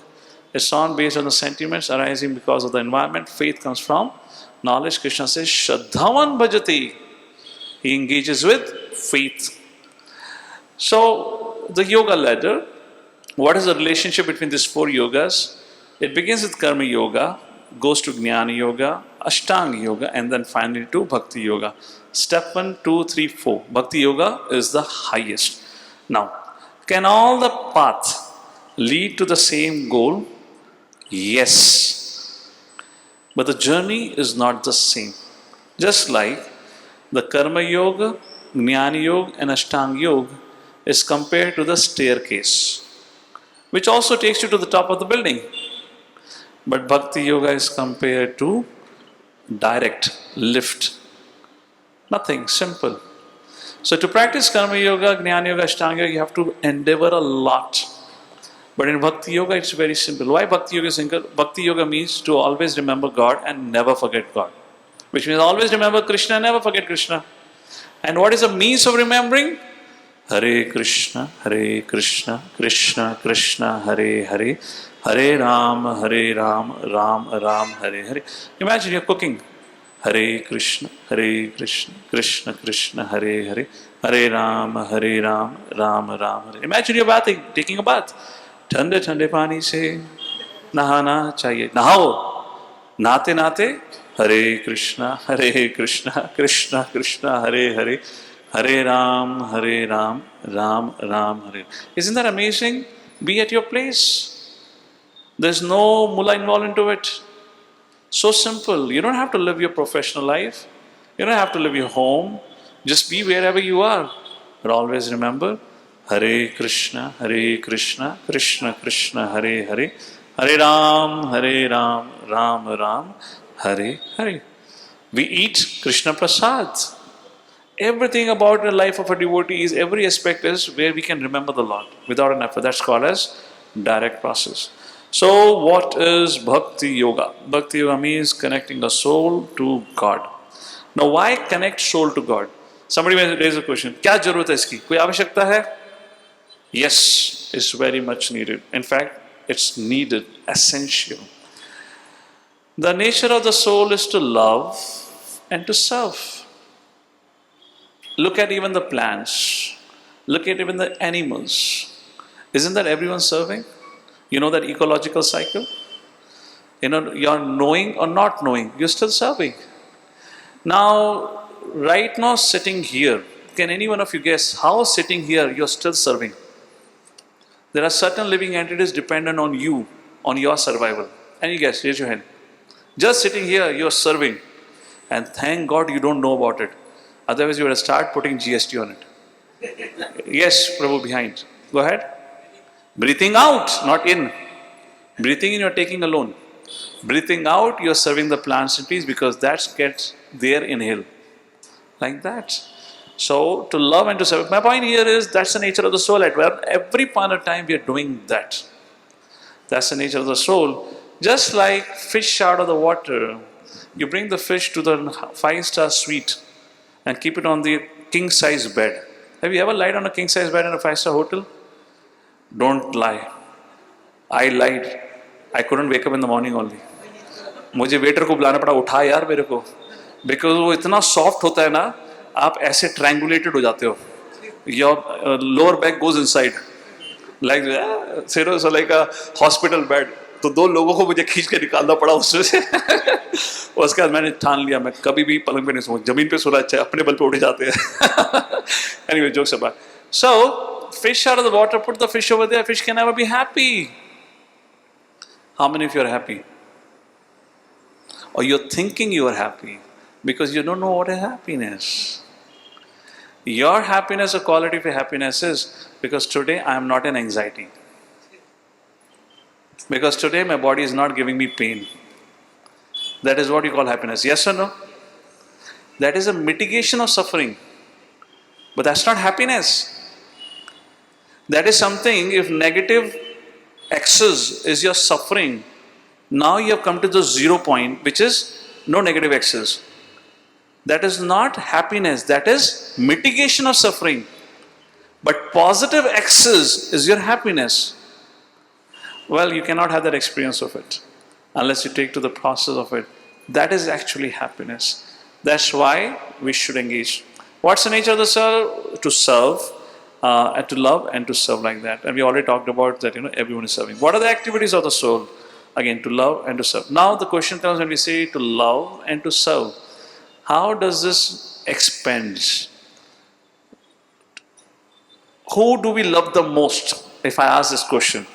It's on based on the sentiments arising because of the environment. Faith comes from knowledge. Krishna says, Shraddhavan bhajati. He engages with faith. So, the yoga ladder, what is the relationship between these four yogas? It begins with Karma Yoga, goes to Jnana Yoga, Ashtanga Yoga, and then finally to Bhakti Yoga. Step 1, 2, 3, 4. Bhakti Yoga is the highest. Now, can all the paths lead to the same goal? Yes. But the journey is not the same. Just like the Karma Yoga, Jnana Yoga, and Ashtanga Yoga is compared to the staircase, which also takes you to the top of the building. But Bhakti Yoga is compared to direct lift. Nothing, simple. So to practice Karma Yoga, Jnana Yoga, Ashtanga Yoga, you have to endeavor a lot. But in Bhakti Yoga, it's very simple. Why Bhakti Yoga is simple? Bhakti Yoga means to always remember God and never forget God. Which means always remember Krishna, never forget Krishna. And what is the means of remembering? Hare Krishna, Krishna Krishna, Hare Hare, Hare Ram, Ram Ram, Hare Hare. Imagine you're cooking. Hare Krishna, Krishna Krishna, Hare Hare, Hare Ram, Ram Ram, Hare. Imagine you're bathing, taking a bath. Thande thande pani se nahana chahiye. Nahao. Nahate nahate. Hare Krishna, Krishna Krishna, Hare Hare, Hare Ram, Ram Ram, Hare. Isn't that amazing? Be at your place. There's no mullah involved into it. So simple. You don't have to live your professional life. You don't have to live your home. Just be wherever you are. But always remember, Hare Krishna, Krishna Krishna, Hare Hare, Hare Ram, Ram Ram, Hare Hare. We eat Krishna Prasad. Everything about the life of a devotee is, every aspect is where we can remember the Lord without an effort. That's called as direct process. So what is Bhakti Yoga? Bhakti Yoga means connecting the soul to God. Now why connect soul to God? Somebody may raise a question. क्या जरूरत है इसकी? कोई आवश्यकता है? Yes, it's very much needed. In fact, it's needed, essential. The nature of the soul is to love and to serve. Look at even the plants. Look at even the animals. Isn't that everyone serving? You know that ecological cycle? You know, you're knowing or not knowing, you're still serving. Now, right now sitting here, can any one of you guess how sitting here you're still serving? There are certain living entities dependent on you, on your survival. Any guess? Raise your hand. Just sitting here, you're serving. And thank God you don't know about it. Otherwise, you would have started putting GST on it. Yes, Prabhu, behind. Go ahead. Breathing out, not in. Breathing in, you're taking alone. Breathing out, you're serving the plants and trees because that gets their inhale. Like that. So, to love and to serve. My point here is that's the nature of the soul. At every point of time, we are doing that. That's the nature of the soul. Just like fish out of the water, you bring the fish to the 5-star suite and keep it on the king size bed. Have you ever lied on a king size bed in a 5-star hotel? Don't lie. I lied. I couldn't wake up in the morning only. मुझे waiter को बुलाना पड़ा, उठा यार मेरे को, because वो इतना सॉफ्ट होता है ना, आप ऐसे ट्रायंगुलेटेड हो जाते हो, your lower back goes inside like a hospital bed. तो 2 लोगों को मुझे खींच के निकालना पड़ा उसमें से. उसके बाद मैंने ठान लिया मैं कभी भी पलंग पे नहीं सोऊं, जमीन पे सोना अच्छा है, अपने बल पे उठ जाते हैं. Anyway, jokes apart. So fish out of the water, put the fish over there, fish can never be happy. How many of you are happy? Or you're thinking you are happy because you don't know what is happiness. Your happiness, the quality of your happiness is because today I am not in anxiety. Because today my body is not giving me pain. That is what you call happiness. Yes or no? That is a mitigation of suffering. But that's not happiness. That is something, if negative excess is your suffering, now you have come to the 0 point, which is no negative excess. That is not happiness, that is mitigation of suffering. But positive excess is your happiness. Well, you cannot have that experience of it unless you take to the process of it. That is actually happiness. That's why we should engage. What's the nature of the soul? To serve, and to love and to serve like that. And we already talked about that, everyone is serving. What are the activities of the soul? Again, to love and to serve. Now the question comes when we say to love and to serve. How does this expand? Who do we love the most? If I ask this question,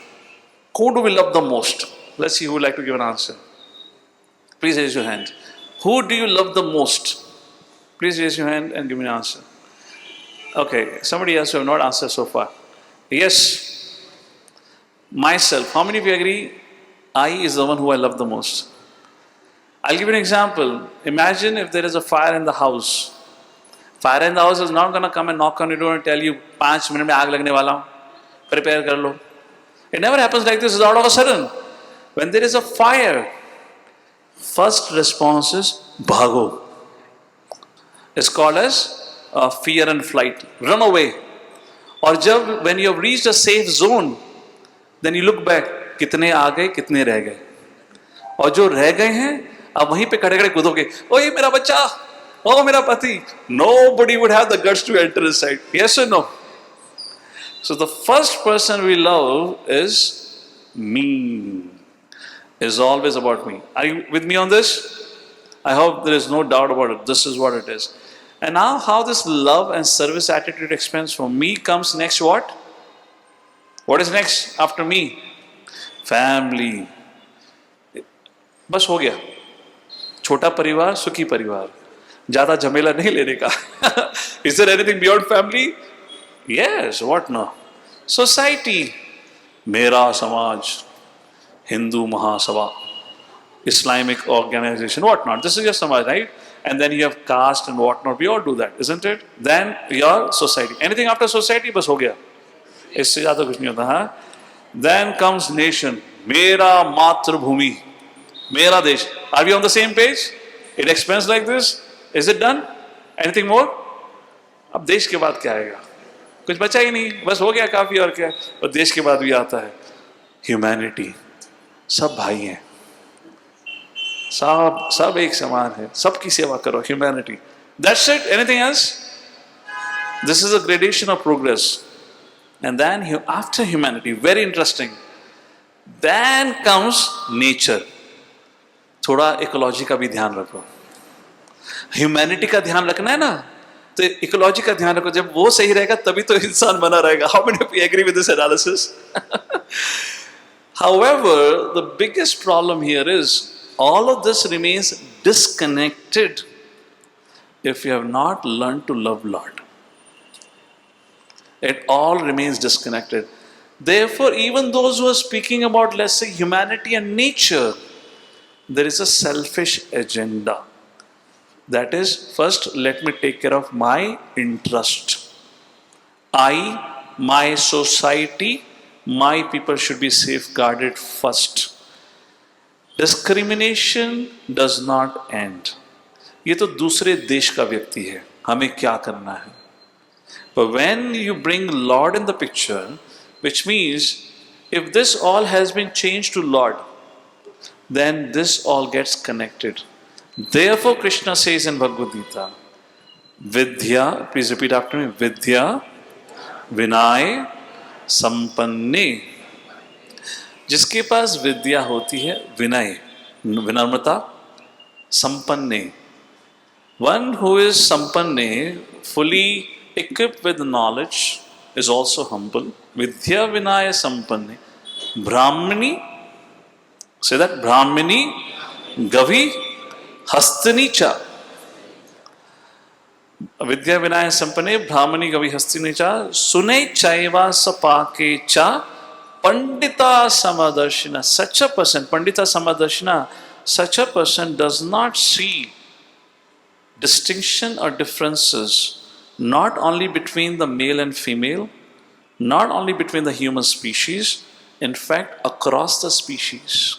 who do we love the most? Let's see who would like to give an answer. Please raise your hand. Who do you love the most? Please raise your hand and give me an answer. Okay, somebody else who have not answered so far. Yes, myself. How many of you agree? I is the one who I love the most. I'll give you an example. Imagine if there is a fire in the house. Fire in the house is not going to come and knock on your door and tell you, 5 minutes mein aag lagne wala hu. Prepare kar lo. It never happens like this. It's out of a sudden. When there is a fire, first response is bhago. It's called as fear and flight. Run away. Or when you have reached a safe zone, then you look back. कितने आ गए, कितने रह गए. और जो रह गए हैं, अब वहीं पे खड़े खड़े कूदोगे. ओए मेरा बच्चा, ओ मेरा पति. Nobody would have the guts to enter inside. Yes or no? So the first person we love is me. Is always about me. Are you with me on this? I hope there is no doubt about it. This is what it is. And now how this love and service attitude expands from me comes next what? What is next after me? Family. बस हो गया. छोटा परिवार, सुखी परिवार. ज़्यादा झमेला नहीं लेने का. Is there anything beyond family? Yes, what no? Society. मेरा समाज. Hindu Mahasabha. Islamic organization, what not. This is your samaj, right? And then you have caste and what not. We all do that, isn't it? Then your society. Anything after society, bas ho gaya. Isse zyada kuch nahi hota, huh? Then comes nation. Mera Matrabhumi. Mera Desh. Are we on the same page? It expands like this. Is it done? Anything more? अब देश के बाद क्या आएगा? कुछ बचा ही नहीं. बस हो गया काफी और क्या. और देश के बाद भी आता है humanity. सब भाई हैं. सब एक समान है. सबकी सेवा करो. Humanity. That's it. Anything else? This is a gradation of progress. And then after humanity, very interesting. Then comes nature. थोड़ा इकोलॉजी का भी ध्यान रखो. ह्यूमैनिटी का ध्यान रखना है ना, तो इकोलॉजी का ध्यान रखो. जब वो सही रहेगा तभी तो इंसान बना रहेगा. How many of you agree with this analysis? However, the biggest problem here is all of this remains disconnected if you have not learned to love Lord. It all remains disconnected. Therefore, even those who are speaking about, let's say, humanity and nature, there is a selfish agenda. That is, first, let me take care of my interest. I, my society, My people should be safeguarded first. Discrimination does not end. ये तो दूसरे देश का व्यक्ति है, हमें क्या करना है? But when you bring Lord in the picture, which means if this all has been changed to Lord, then this all gets connected. Therefore, Krishna says in Bhagavad Gita, Vidya, please repeat after me, Vidya, Vinay, Sampanne. जिसके पास विद्या होती है, विनय, विनम्रता, संपन्ने. One who is sampanne, fully equipped with knowledge, is also humble. Vidya Vinaya Sampanne. Brahmini, say that, Brahmini, Gavi, Hastini cha. Vidya Vinaya Sampanne, Brahmini, Gavi, Hastini cha. Sune chaiva sapake cha. Pandita Samadarshina. Such a person, Pandita Samadarshina, such a person does not see distinction or differences not only between the male and female, not only between the human species, in fact across the species.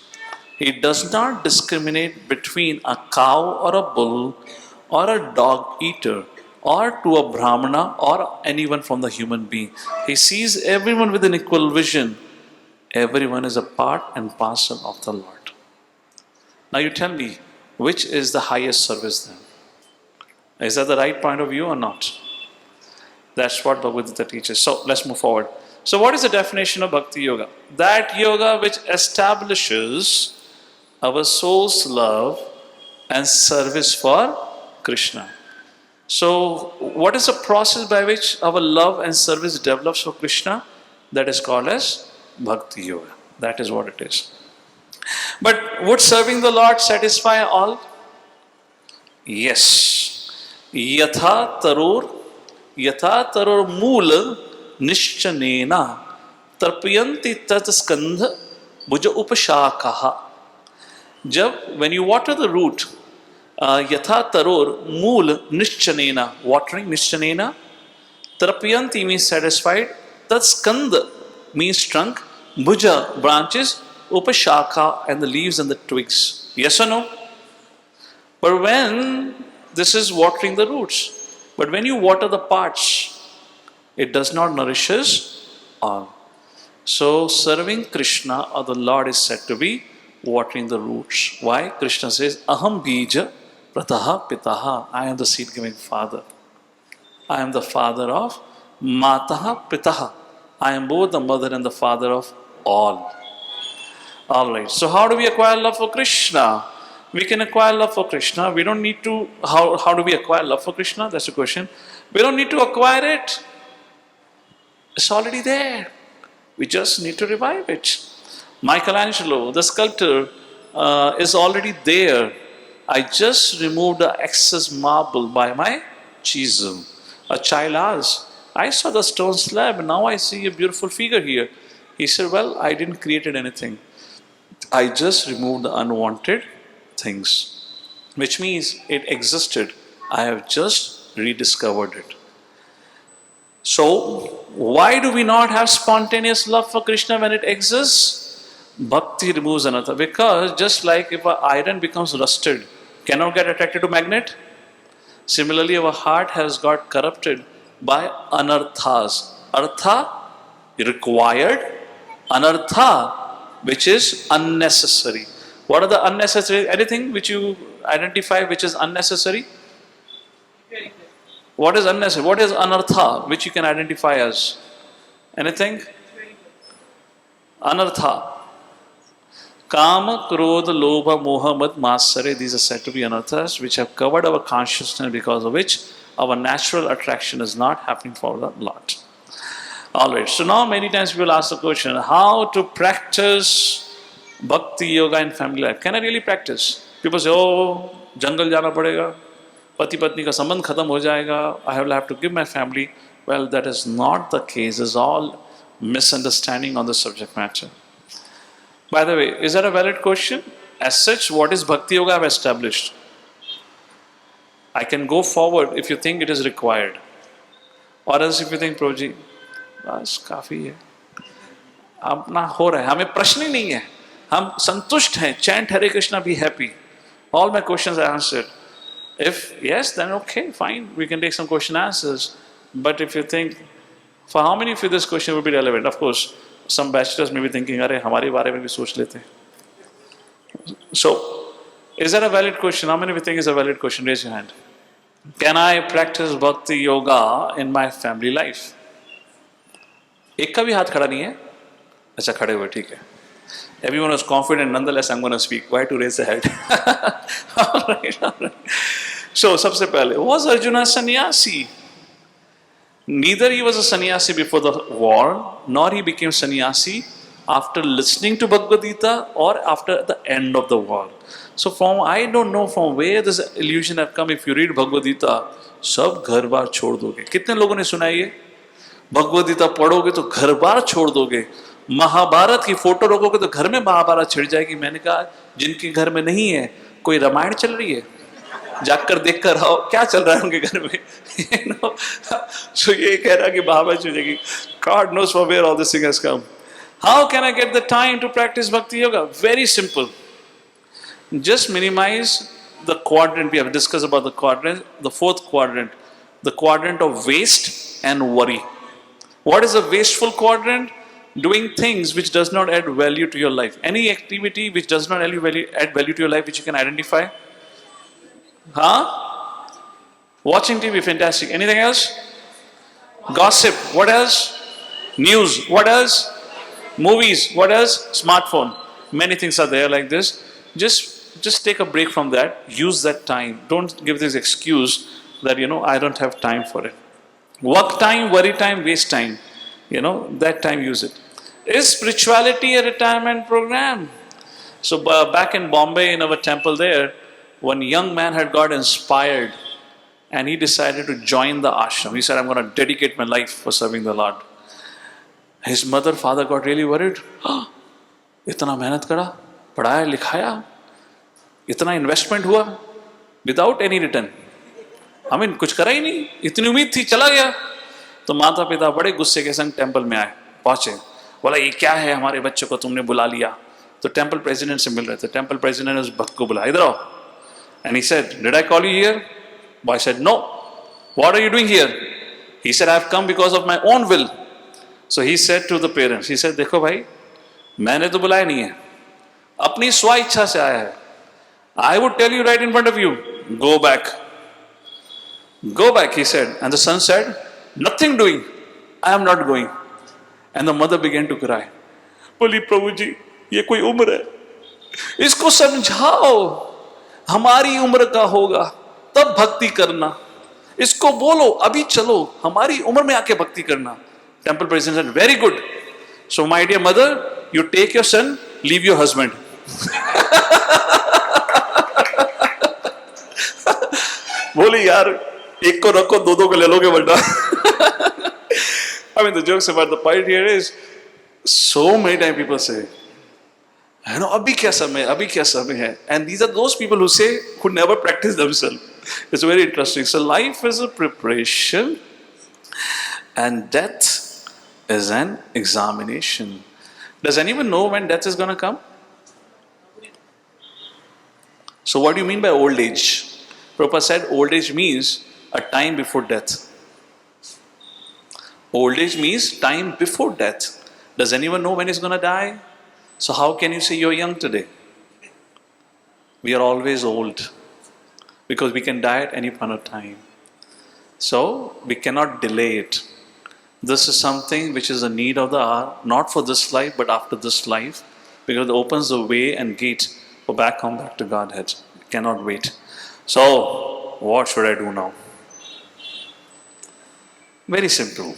He does not discriminate between a cow or a bull or a dog eater or to a brahmana or anyone from the human being. He sees everyone with an equal vision. Everyone is a part and parcel of the Lord. Now you tell me, which is the highest service then? Is that the right point of view or not? That's what Bhagavad Gita teaches. So let's move forward. So what is the definition of Bhakti Yoga? That yoga which establishes our soul's love and service for Krishna. So what is the process by which our love and service develops for Krishna? That is called as Bhakti Yoga. That is what it is. But would serving the Lord satisfy all? Yes. Yatha taror mool nishchanena tarpayanti tatskandha bhuja upashakaha. When you water the root, yatha taror mool nishchanena, watering nishchanena, tarpayanti means satisfied, tatskandha means trunk, bhuja branches, upashaka and the leaves and the twigs. Yes or no? But when this is watering the roots. But when you water the parts, it does not nourishes all. So serving Krishna or the Lord is said to be watering the roots. Why? Krishna says, Aham bija prataha pitaha. I am the seed-giving father. I am the father of mataha pitaha. I am both the mother and the father of all. Alright, so how do we acquire love for Krishna? We can acquire love for Krishna. We don't need to, how do we acquire love for Krishna? That's the question. We don't need to acquire it. It's already there. We just need to revive it. Michelangelo, the sculptor, is already there. I just removed the excess marble by my chisel. A child asked, I saw the stone slab and now I see a beautiful figure here. He said, well, I didn't create anything. I just removed the unwanted things, which means it existed. I have just rediscovered it. So, why do we not have spontaneous love for Krishna when it exists? Bhakti removes another. Because just like if an iron becomes rusted, cannot get attracted to magnet. Similarly, our heart has got corrupted by anarthas. Artha, required. Anartha, which is unnecessary. What are the unnecessary? Anything which you identify which is unnecessary? What is unnecessary? What is anartha which you can identify as? Anything? Anartha. Kama, Krodha, Lobha, Moha, Mad, Matsarya. These are said to be anarthas which have covered our consciousness, because of which our natural attraction is not happening for the Lord. Alright, so now many times people ask the question, how to practice Bhakti Yoga in family life? Can I really practice? People say, oh, jungle jana padega, pati patni ka sambandh khatam ho jayega, I will have to give my family. Well, that is not the case. It's all misunderstanding on the subject matter. By the way, is that a valid question? As such, what is Bhakti Yoga I have established? I can go forward if you think it is required. Or else if you think, Proji, bas, kafi hai. अपना हो रहा है, हमें प्रश्न ही नहीं है, हम संतुष्ट हैं. Chant Hare Krishna, be happy. All my questions are answered. If yes, then okay, fine. We can take some question answers. But if you think, for how many of you this question would be relevant? Of course, some bachelors may be thinking, अरे हमारे बारे में भी सोच लेते हैं. So, is that a valid question? How many of you think is a valid question? Raise your hand. Can I practice bhakti yoga in my family life? एक का भी हाथ खड़ा नहीं है. अच्छा, खड़े हुए, ठीक है. Everyone was confident, nonetheless I'm going to speak. Why to raise the head? All right. So, सबसे पहले, was Arjuna sannyasi? Neither he was a sannyasi before the war, nor he became sannyasi after listening to Bhagavad Gita or after the end of the war. So I don't know from where this illusion have come. If you read Bhagavad Gita, सब घर बार छोड़ दोगे. कितने लोगों ने सुना ये? भगवद गीता पढ़ोगे तो घर बार छोड़ दोगे. महाभारत की फोटो रखोगे तो घर में महाभारत छिड़ जाएगी. मैंने कहा जिनके घर में नहीं है, कोई रामायण चल रही है, जाकर देख कर आओ क्या चल रहा है उनके घर में. So ये कह रहा कि महाभारत छिड़ जाएगी. God knows from where all this thing has come. How can I get the time to practice bhakti yoga? Very simple. Just minimize the quadrant. We have discussed about the quadrant, the fourth quadrant, the quadrant of waste and worry. What is a wasteful quadrant? Doing things which does not add value to your life. Any activity which does not add value to your life, which you can identify. Watching TV, fantastic. Anything else? Gossip. What else? News. What else? Movies. What else? Smartphone. Many things are there like this. Just take a break from that. Use that time. Don't give this excuse that I don't have time for it. Work time, worry time, waste time. That time use it. Is spirituality a retirement program? So back in Bombay, in our temple there, one young man had got inspired and he decided to join the ashram. He said, I'm going to dedicate my life for serving the Lord. His mother, father got really worried. इतना मेहनत करा, पढ़ाया, लिखाया, इतना investment हुआ, without any return. कुछ करा ही नहीं, इतनी उम्मीद थी, चला गया. तो माता पिता बड़े गुस्से के संग टेंपल में आए, पहुंचे, बोला ये क्या है, हमारे बच्चे को तुमने बुला लिया. तो टेंपल प्रेसिडेंट से मिल रहे थे. टेंपल प्रेसिडेंट ने उस भक्त को बुलाया, इधर आओ. And he said, did I call you here? Boy said, no. What are you doing here? He said, I have come because of my own will. So he said to the parents, he said, देखो भाई, मैंने तो बुलाया नहीं है, अपनी स्व इच्छा से आया है. I would tell you right in front of you, go back. Go back, he said. And the son said, nothing doing. I am not going. And the mother began to cry. बोली, प्रभु जी, ये कोई उम्र है, इसको समझाओ, हमारी उम्र का होगा तब भक्ति करना. इसको बोलो, अभी चलो, हमारी उम्र में आके भक्ति करना. Temple president said, very good. So my dear mother, you take your son, leave your husband. बोली यार, एक को रखो, दो को ले लोगे वरना. The jokes about the point here is, so many times people say, अभी क्या समय है. And these are those people who say, who never practice themselves. It's very interesting. So life is a preparation and death is an examination. Does anyone know when death is going to come? So what do you mean by old age? Prabhupada said old age means a time before death. Old age means time before death. Does anyone know when he's going to die? So how can you say you're young today? We are always old because we can die at any point of time. So we cannot delay it. This is something which is a need of the hour, not for this life but after this life, because it opens the way and gate for back to Godhead. We cannot wait. So what should I do now? Very simple.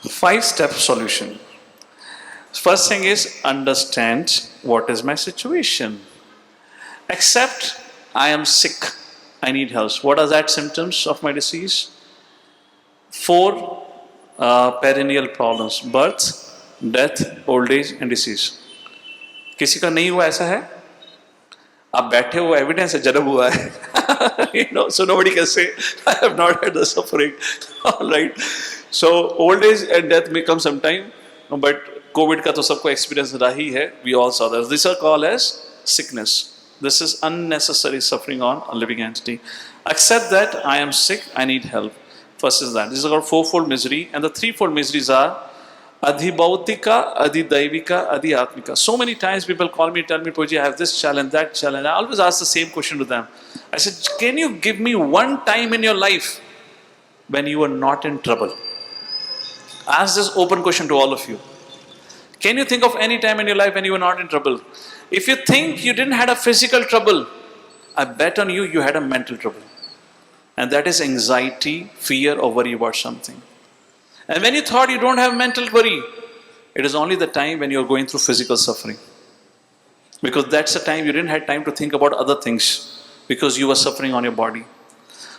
5-step solution. First thing is understand what is my situation. Accept I am sick. I need help. What are that symptoms of my disease? 4 perennial problems: birth, death, old age and disease. किसी का नहीं हुआ ऐसा है? आप बैठे हो, evidence है जन्म हुआ है. So nobody can say I have not had the suffering. All right. So old age and death may come sometime, but COVID का तो सबको experience रहा ही है. We all saw that. These are called as sickness. This is unnecessary suffering on a living entity. Accept that I am sick, I need help. First is that. This is called fourfold misery, and the threefold miseries are adhibautika, adhidaivika, adhyatmika. So many times people call me, tell me, Poji, I have this challenge, that challenge. I always ask the same question to them. I said, can you give me one time in your life when you were not in trouble? Ask this open question to all of you. Can you think of any time in your life when you were not in trouble? If you think you didn't have a physical trouble, I bet on you, you had a mental trouble. And that is anxiety, fear, or worry about something. And when you thought you don't have mental worry, it is only the time when you're going through physical suffering. Because that's the time you didn't have time to think about other things, because you were suffering on your body.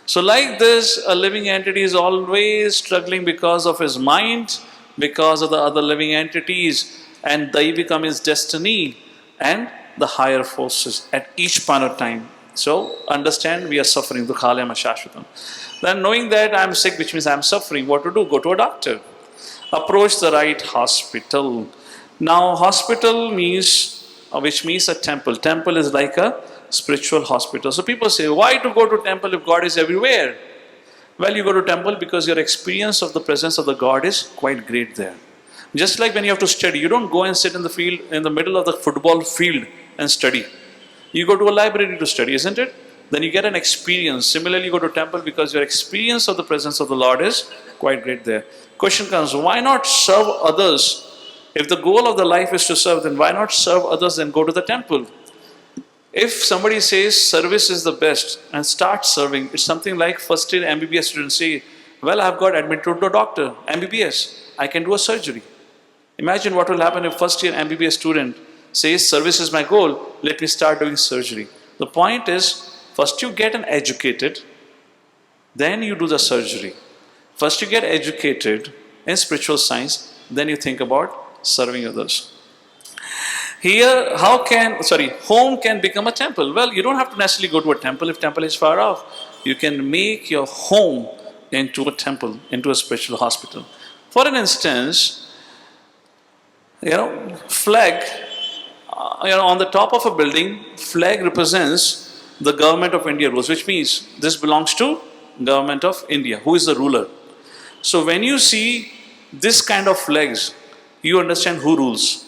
So like this, a living entity is always struggling because of his mind, because of the other living entities, and Daivika means destiny, and the higher forces at each point of time. So understand, we are suffering. Dukhalayam ashashvatam. Then knowing that I am sick, which means I am suffering, what to do? Go to a doctor. Approach the right hospital. Now hospital means, which means a temple. Temple is like a spiritual hospital. So people say, why to go to temple if God is everywhere? Well, you go to temple because your experience of the presence of the God is quite great there. Just like when you have to study, you don't go and sit in the field, in the middle of the football field and study. You go to a library to study, isn't it? Then you get an experience. Similarly, you go to temple because your experience of the presence of the Lord is quite great there. Question comes, why not serve others? If the goal of the life is to serve, then why not serve others and go to the temple? If somebody says service is the best and start serving, it's something like first year MBBS students say, well, I've got admitted to a doctor, MBBS, I can do a surgery. Imagine what will happen if first year MBBS student says service is my goal, let me start doing surgery. The point is, first you get an educated, then you do the surgery. First you get educated in spiritual science, then you think about serving others. Here, home can become a temple. Well, you don't have to necessarily go to a temple if temple is far off. You can make your home into a temple, into a spiritual hospital. For an instance, flag, on the top of a building, flag represents the government of India rules, which means this belongs to government of India. Who is the ruler? So when you see this kind of flags, you understand who rules.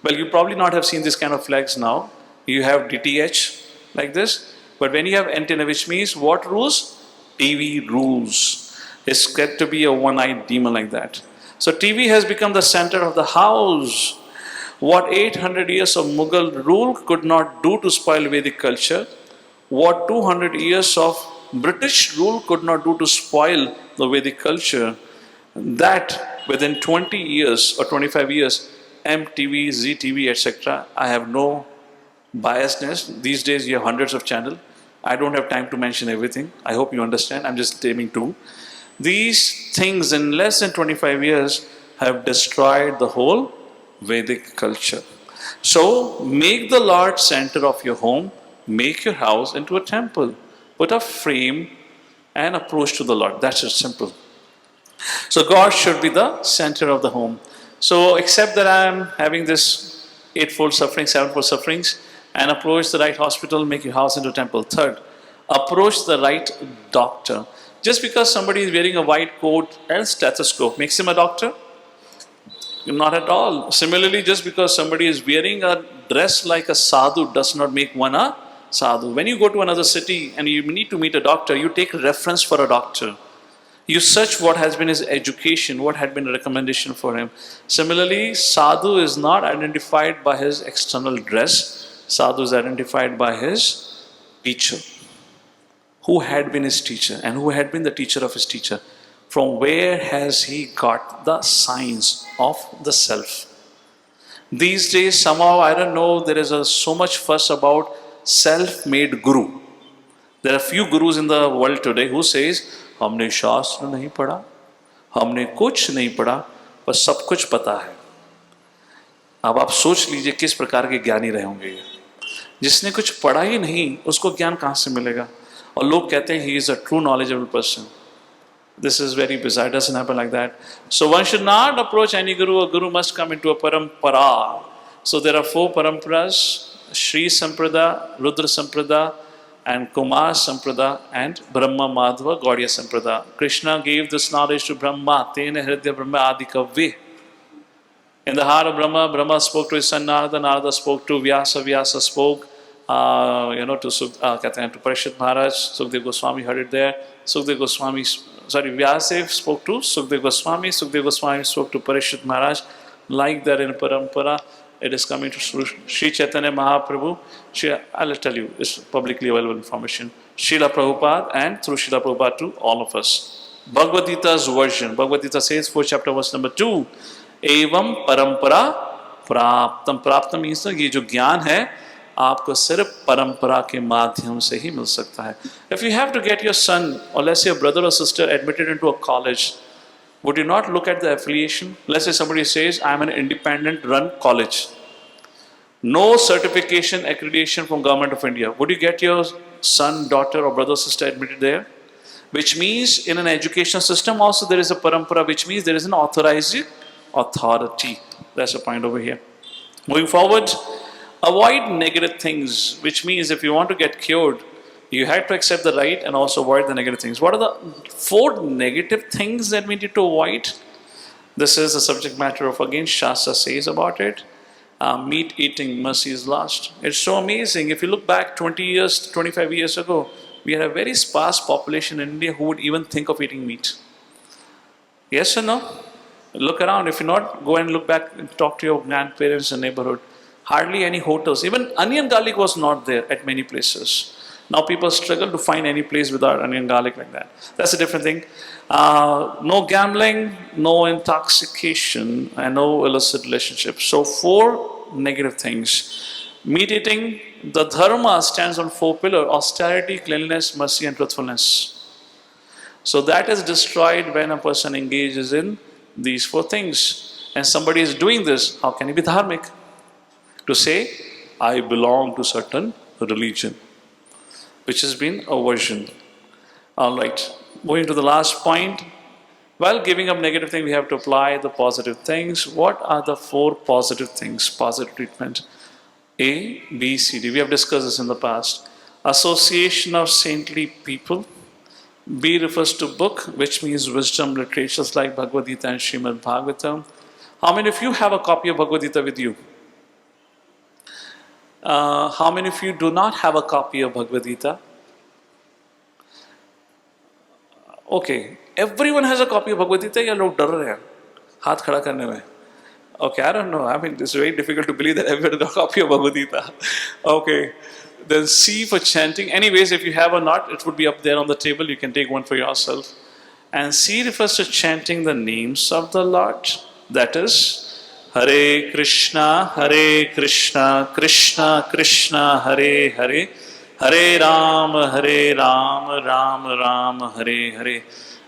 Well, you probably not have seen this kind of flags now. You have DTH like this. But when you have antenna, which means what rules? TV rules. It's got to be a one-eyed demon like that. So TV has become the center of the house. What 800 years of Mughal rule could not do to spoil Vedic culture, what 200 years of British rule could not do to spoil the Vedic culture, that within 20 years or 25 years, MTV, ZTV, etc. I have no biasness. These days you have hundreds of channels. I don't have time to mention everything. I hope you understand. I'm just naming two. These things in less than 25 years have destroyed the whole Vedic culture. So make the Lord center of your home. Make your house into a temple. Put a frame and approach to the Lord. That's it, simple. So God should be the center of the home. So accept that I am having this eightfold suffering, sevenfold sufferings, and approach the right hospital, make your house into a temple. Third, approach the right doctor. Just because somebody is wearing a white coat and stethoscope makes him a doctor? Not at all. Similarly, just because somebody is wearing a dress like a sadhu does not make one a sadhu. When you go to another city and you need to meet a doctor, you take reference for a doctor. You search what has been his education, what had been a recommendation for him. Similarly, sadhu is not identified by his external dress. Sadhu is identified by his teacher. Who had been his teacher and who had been the teacher of his teacher? From where has he got the science of the self? These days, somehow, I don't know, there is so much fuss about self-made guru. There are few gurus in the world today who says, हमने शास्त्र नहीं पढ़ा, हमने कुछ नहीं पढ़ा, पर सब कुछ पता है. अब आप सोच लीजिए किस प्रकार के ज्ञानी रहे होंगे ये. जिसने कुछ पढ़ा ही नहीं, उसको ज्ञान कहाँ से मिलेगा? और लोग कहते हैं he is a true knowledgeable person. This is very bizarre. It doesn't happen like that. So one should not approach any guru. A guru must come into a parampara. So there are 4 paramparas: Sri Samprada, Rudra Samprada, and Kumar Samprada, and Brahma Madhava Gaudiya Samprada. Krishna gave this knowledge to Brahma. Tena Hridya Brahma Adi Kavve. In the heart of Brahma, Brahma spoke to his son Narada, Narada spoke to Vyasa, Vyasa spoke to Parishit Maharaj. Sukdev Goswami heard it there. Vyasa spoke to Sukdev Goswami spoke to Parishit Maharaj. Like that in Parampara, it is coming to Sri Chaitanya Mahaprabhu. I'll tell you, it's publicly available information. Srila Prabhupada, and through Srila Prabhupada to all of us. Bhagavad Gita's version. Bhagavad Gita says, 4th chapter, verse number 2. Evam parampara praptam. Praptam means that ये जो ज्ञान है आपको सिर्फ परंपरा के माध्यम से ही मिल सकता है. If you have to get your son, or let's say a brother or sister, admitted into a college, would you not look at the affiliation? Let's say somebody says, I'm an independent run college. No certification, accreditation from Government of India. Would you get your son, daughter, or brother or sister admitted there? Which means in an educational system also there is a parampara, which means there is an authorized authority. That's the point over here. Moving forward, avoid negative things, which means if you want to get cured, you have to accept the right and also avoid the negative things. What are the 4 negative things that we need to avoid? This is the subject matter of, again, Shastra says about it. Meat eating, mercy is lost. It's so amazing. If you look back 20 years, 25 years ago, we had a very sparse population in India who would even think of eating meat. Yes or no? Look around. If you not, go and look back and talk to your grandparents in the neighborhood. Hardly any hotels. Even onion garlic was not there at many places. Now people struggle to find any place without onion garlic like that. That's a different thing. No gambling, no intoxication, and no illicit relationships. So 4 negative things. Meat eating, the dharma stands on 4 pillars: austerity, cleanliness, mercy, and truthfulness. So that is destroyed when a person engages in these 4 things. And somebody is doing this, how can he be dharmic? To say, I belong to certain religion, which has been aversion. Alright, moving to the last point. While giving up negative things, we have to apply the positive things. What are the 4 positive things? Positive treatment. A, B, C, D. We have discussed this in the past. Association of saintly people. B refers to book, which means wisdom literatures like Bhagavad Gita and Srimad Bhagavatam. How many of you have a copy of Bhagavad Gita with you? How many of you do not have a copy of Bhagavad Gita? Okay, everyone has a copy of Bhagavad Gita. या लोग डर रहे हैं हाथ खड़ा करने में? Okay, I don't know. I mean, it's very difficult to believe that everyone has a copy of Bhagavad Gita. Okay, then C for chanting. Anyways, if you have or not, it would be up there on the table. You can take one for yourself. And C refers to chanting the names of the Lord. That is, Hare Krishna, Krishna Krishna, Hare Hare, Hare Ram, Ram Ram, Hare Hare.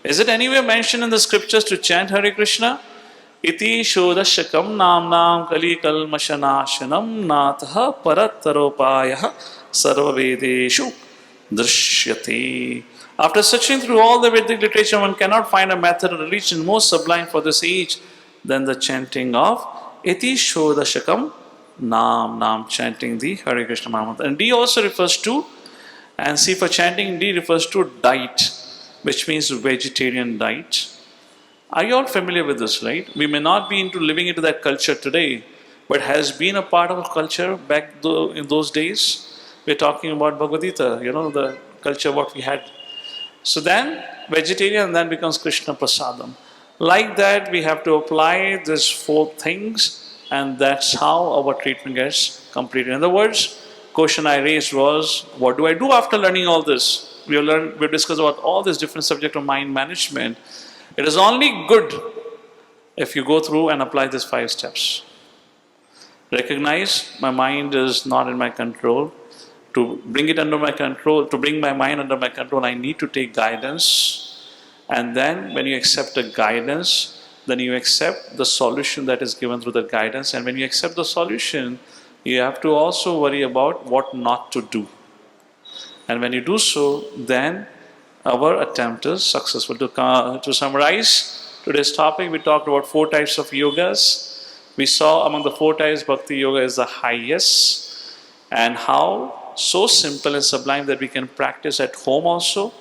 Is it anywhere mentioned in the scriptures to chant Hare Krishna? Iti Shodashakam Namnam Kali Kalmashanashanam Natha Parattaropayah Sarvavedeshu Drishyate. After searching through all the Vedic literature, one cannot find a method of religion more sublime for this age than the chanting of Iti Shodashakam Nam, chanting the Hare Krishna Mahamantra. And D also refers to, and C for chanting, D refers to diet, which means vegetarian diet. Are you all familiar with this, right? We may not be living into that culture today, but has been a part of our culture back in those days. We're talking about Bhagavad Gita, the culture what we had. So then, vegetarian then becomes Krishna Prasadam. Like that, we have to apply these 4 things, and that's how our treatment gets completed. In other words, question I raised was, what do I do after learning all this? We've discussed about all these different subjects of mind management. It is only good if you go through and apply these 5 steps. Recognize my mind is not in my control. To bring it under my control, to bring my mind under my control, I need to take guidance. And then when you accept the guidance, then you accept the solution that is given through the guidance. And when you accept the solution, you have to also worry about what not to do. And when you do so, then our attempt is successful. To summarize today's topic, we talked about 4 types of yogas. We saw among the 4 types, Bhakti Yoga is the highest, and how so simple and sublime that we can practice at home also.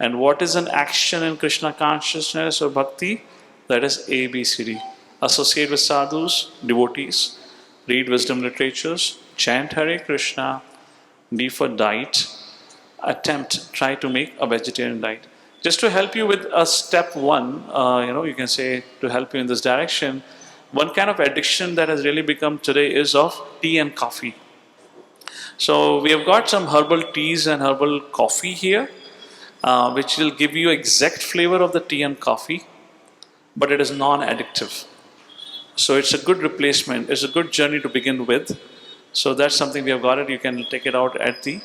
And what is an action in Krishna consciousness or Bhakti? That is ABCD. Associate with sadhus, devotees, read wisdom literatures, chant Hare Krishna, D for diet, try to make a vegetarian diet. Just to help you with a step one, you can say to help you in this direction, one kind of addiction that has really become today is of tea and coffee. So we have got some herbal teas and herbal coffee here, which will give you exact flavor of the tea and coffee, but it is non-addictive. So it's a good replacement. It's a good journey to begin with. So that's something we have got it. You can take it out at the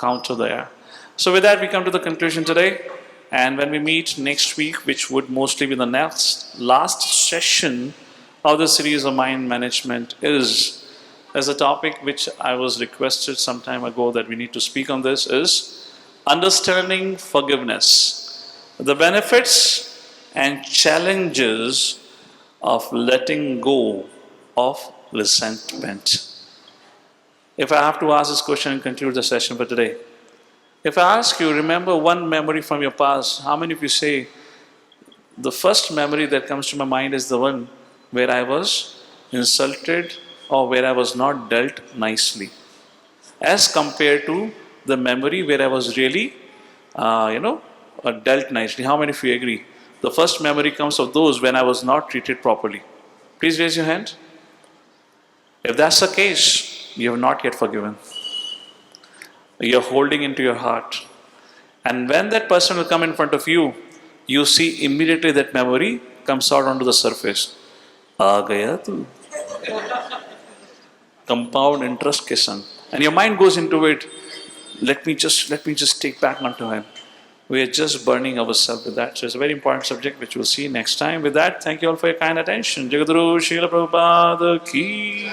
counter there. So with that, we come to the conclusion today. And when we meet next week, which would mostly be the last session of the series of mind management, is as a topic which I was requested some time ago that we need to speak on this, is understanding forgiveness, the benefits and challenges of letting go of resentment. If I have to ask this question and conclude the session for today, if I ask you, remember one memory from your past, how many of you say, the first memory that comes to my mind is the one where I was insulted or where I was not dealt nicely, as compared to the memory where I was really, dealt nicely? How many of you agree? The first memory comes of those when I was not treated properly. Please raise your hand. If that's the case, you have not yet forgiven. You're holding into your heart. And when that person will come in front of you, you see immediately that memory comes out onto the surface. Aa gaya tu. Compound interest ke sang. And your mind goes into it. Let me just take back onto him. We are just burning ourselves with that. So it's a very important subject which we'll see next time. With that, thank you all for your kind attention. Jagadguru Srila Prabhupada ki